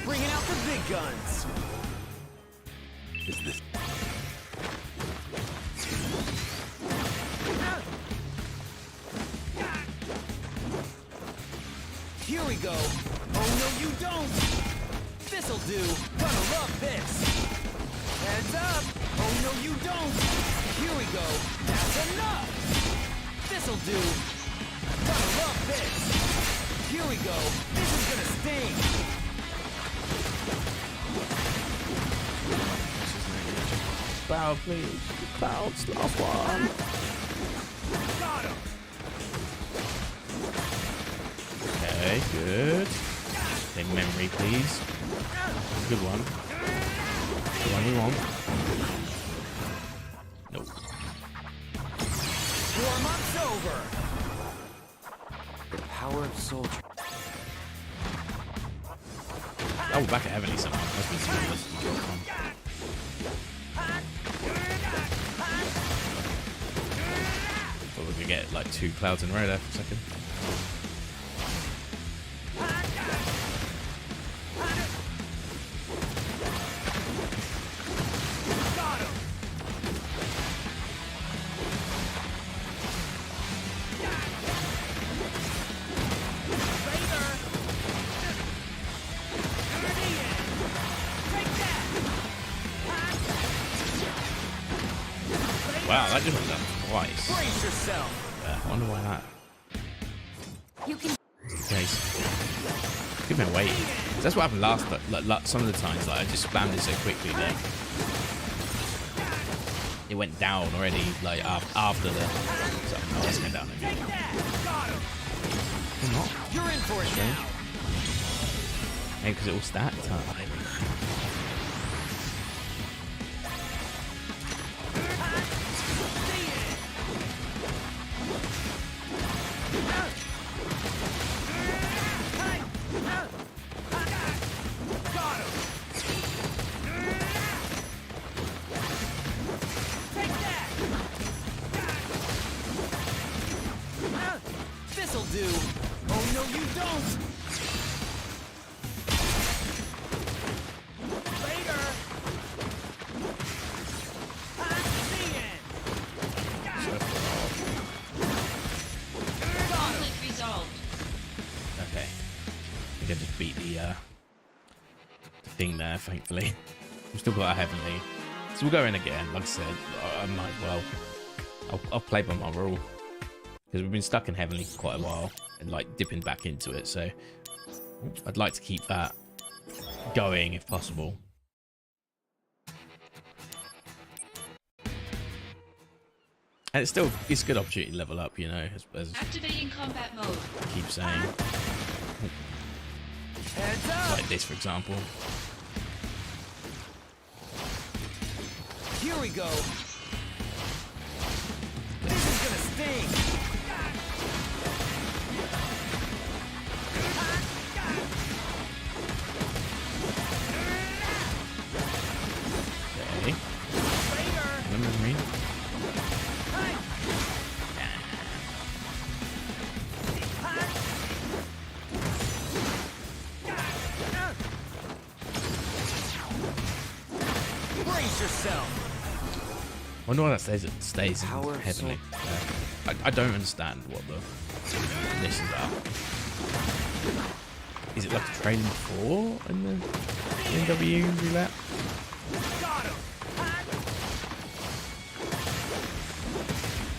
Bringing out the big guns. Is this? Here we go. Oh no, you don't. This'll do. Gonna love this. Heads up. Oh no, you don't. Here we go. That's enough. This'll do. Gonna love this. Here we go. This is gonna sting. Cloud, please. Cloud's last one. Got him. Okay, good. Say memory, please. Good one. The one we want. Nope. Warm-up's over. The power of soldier. Oh, we're back at Heavenly somehow. Must be some of But we're gonna get like 2 clouds in a row there for a second. wow, that just went down twice. Brace yourself. Yeah, I wonder why that. You can. Okay, give me a wait. That's what happened last, but like, some of the times, like I just spammed it so quickly that it went down already. Like after the. So, oh, it's going down again. Or not. You're in for it now. Maybe because it all stacked up. This'll do. Oh no, you don't. Later. I'm seeing. Conflict resolved. Okay. I think I just beat the thing there, thankfully. We've still got a heavenly. So we'll go in again. Like I said, I might well. I'll play by my rule. Because we've been stuck in heavenly for quite a while. And like dipping back into it. So I'd like to keep that going if possible. And it's a good opportunity to level up, you know, as Activating combat mode. I keep saying. Heads up. Like this, for example. Here we go. This is gonna sting. Okay. Remember me? Brace yourself. I wonder why that stays in Power heavenly. I don't understand what this is about. Is it like a training before in the DMW roulette? Got him.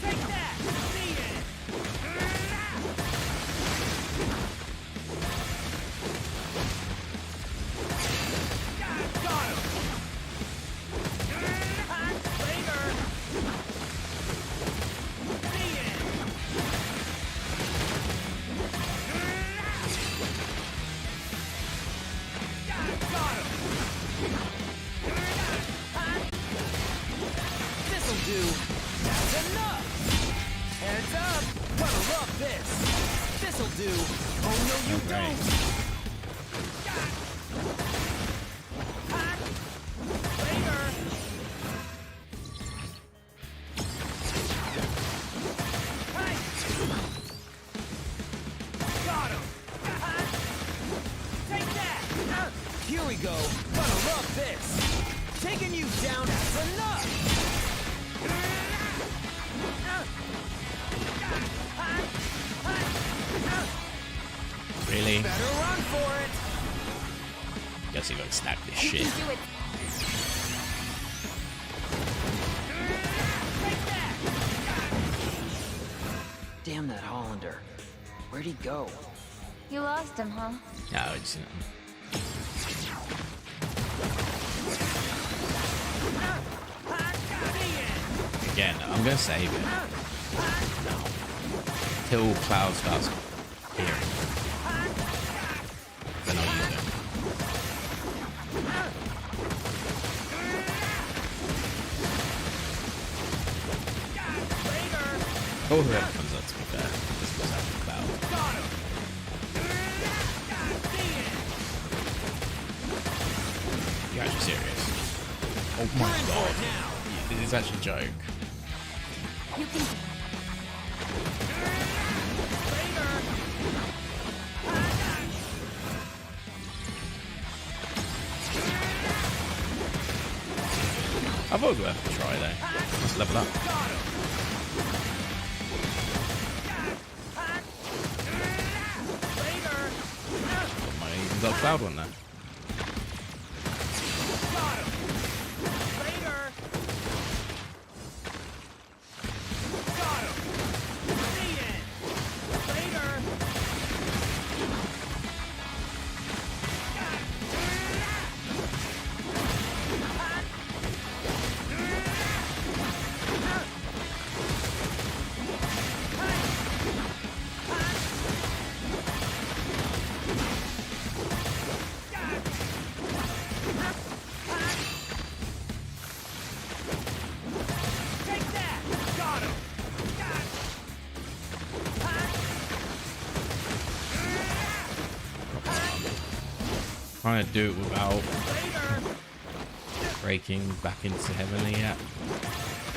Take that. See it. Got him. Later. See it. Got him. This'll do. That's enough. Heads up. Gonna love this. This'll do. Oh no, you don't. Later. Hey. Got him. Take that. Here we go. Gonna love this. Taking you down. That's enough. Really? Better run for it. Guess you gotta stack this You shit. can do it. Damn that Hollander. Where'd he go? You lost him, huh? No, it's again. I'm gonna save it till Cloud starts appearing. Then I'll use it. Oh, whoever comes up to be fair. This was after Cloud. You're actually serious? Oh my god. This is actually a joke. You can. I thought it was worth a try though. Let's level up. Might even got a Cloud one there. trying to do it without breaking back into heavenly yet.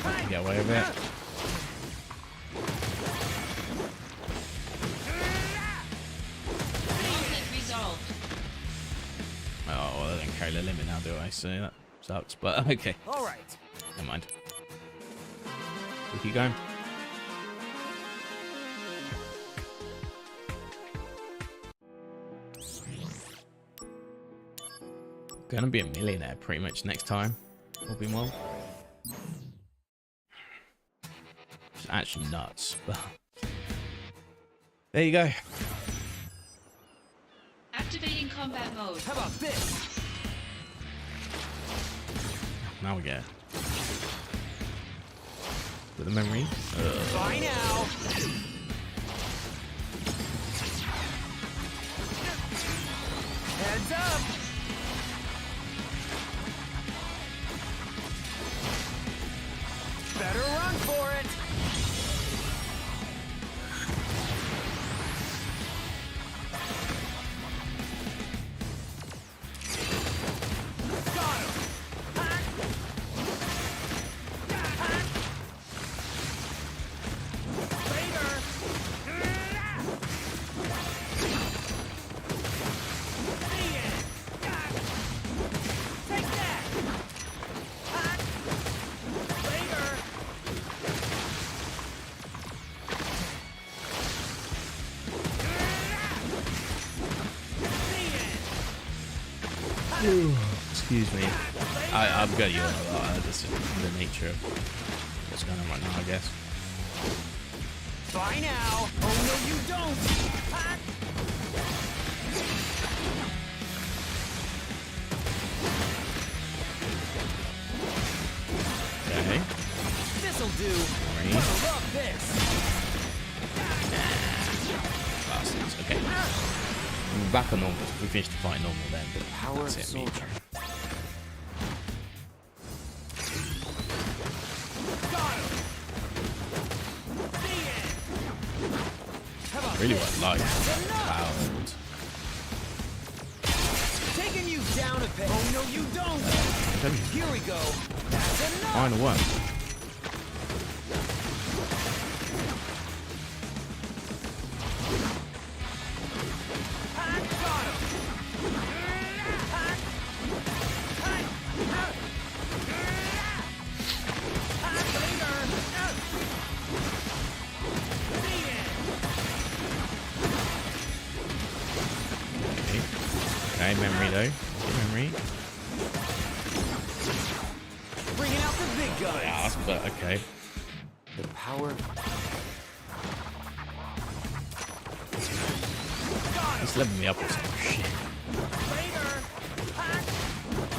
I can get away with it. Conflict resolved. Oh, well, I don't carry the limit now, do I? So that sucks, but okay. All right. Never mind. We'll keep going. Gonna be a millionaire pretty much next time. All being well. It's actually nuts, but there you go. Activating combat mode. How about this? Now we get with the memory. Bye now. Heads up. Better run for it. Got him. Later. Take that. Later. Excuse me. I've got you on a lot. This is the nature of what's going on right now, I guess. Bye now. Oh no, you don't. Okay. This'll do. Right. Gonna love this. Bastards. Okay. We're back on normal. We finished the fight normal then. But Power that's of it, soldier. Got him. The end. How about Really this? what like That's enough. Cloud. Taking you down a bit. Oh no, you don't. Here we go. That's enough. Final one. Got him. Okay, memory though. Memory. Bringing out the big guns. Yeah, but okay. The power. It's leveling me up or some shit. Later.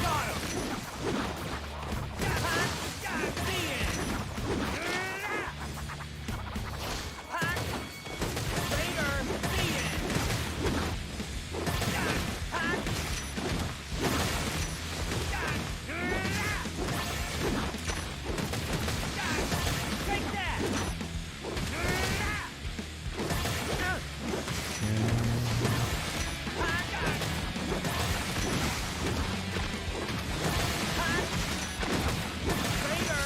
Got him. The end. Later. The end. Take that. Later.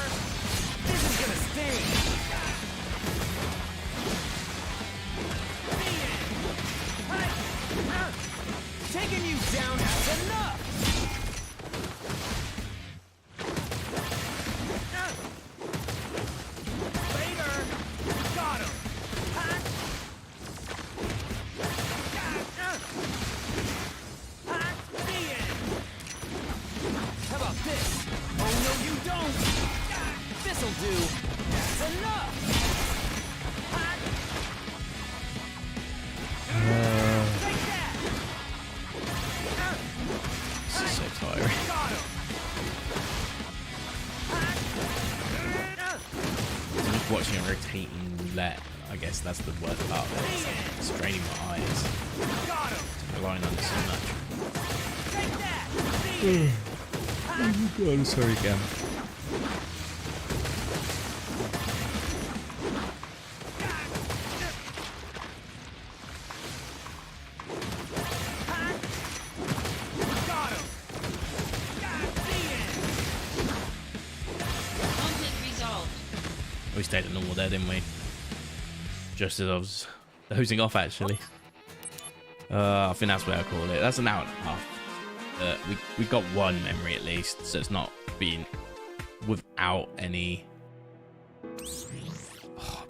This is gonna sting. Taking you down, that's enough. Later. Got him. The end. How about this? Oh no, you don't. This'll do. That's enough. Take that. This is so tiring. Got him. I'm just watching a rotating roulette. I guess that's the word about it. It's straining my eyes. Got him. Relying on it so much. Take that. God, I'm sorry again. We stayed at normal there, didn't we? Just as I was dozing off, actually. I think that's what I call it. That's an hour and a half. We got one memory at least, so it's not been without any.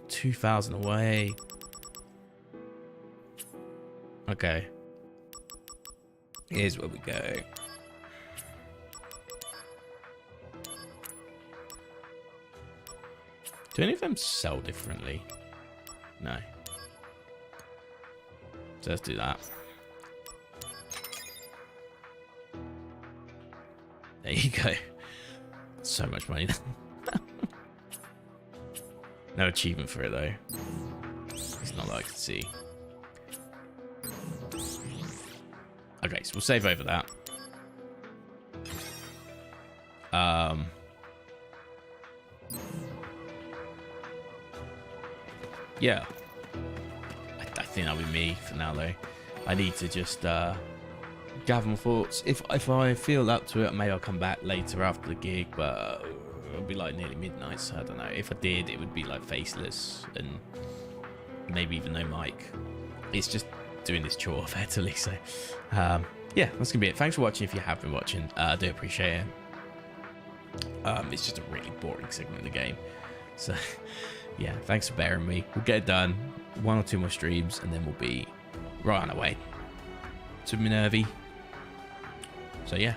2,000 away. Okay. Here's where we go. Do any of them sell differently? No. So let's do that. There you go. So much money. No achievement for it though. It's not that I can see. Okay, so we'll save over that. Yeah. I think that'll be me for now though. I need to just gather my thoughts. If I feel up to it, maybe I'll come back later after the gig, but it'll be like nearly midnight, so I don't know. If I did, it would be like faceless and maybe even no mic. It's just doing this chore effectively, so yeah, that's gonna be it. Thanks for watching if you have been watching. I do appreciate it. It's just a really boring segment of the game, so yeah, thanks for bearing me. We'll get it done, 1 or 2 more streams, and then we'll be right on our way to Minerva. So yeah,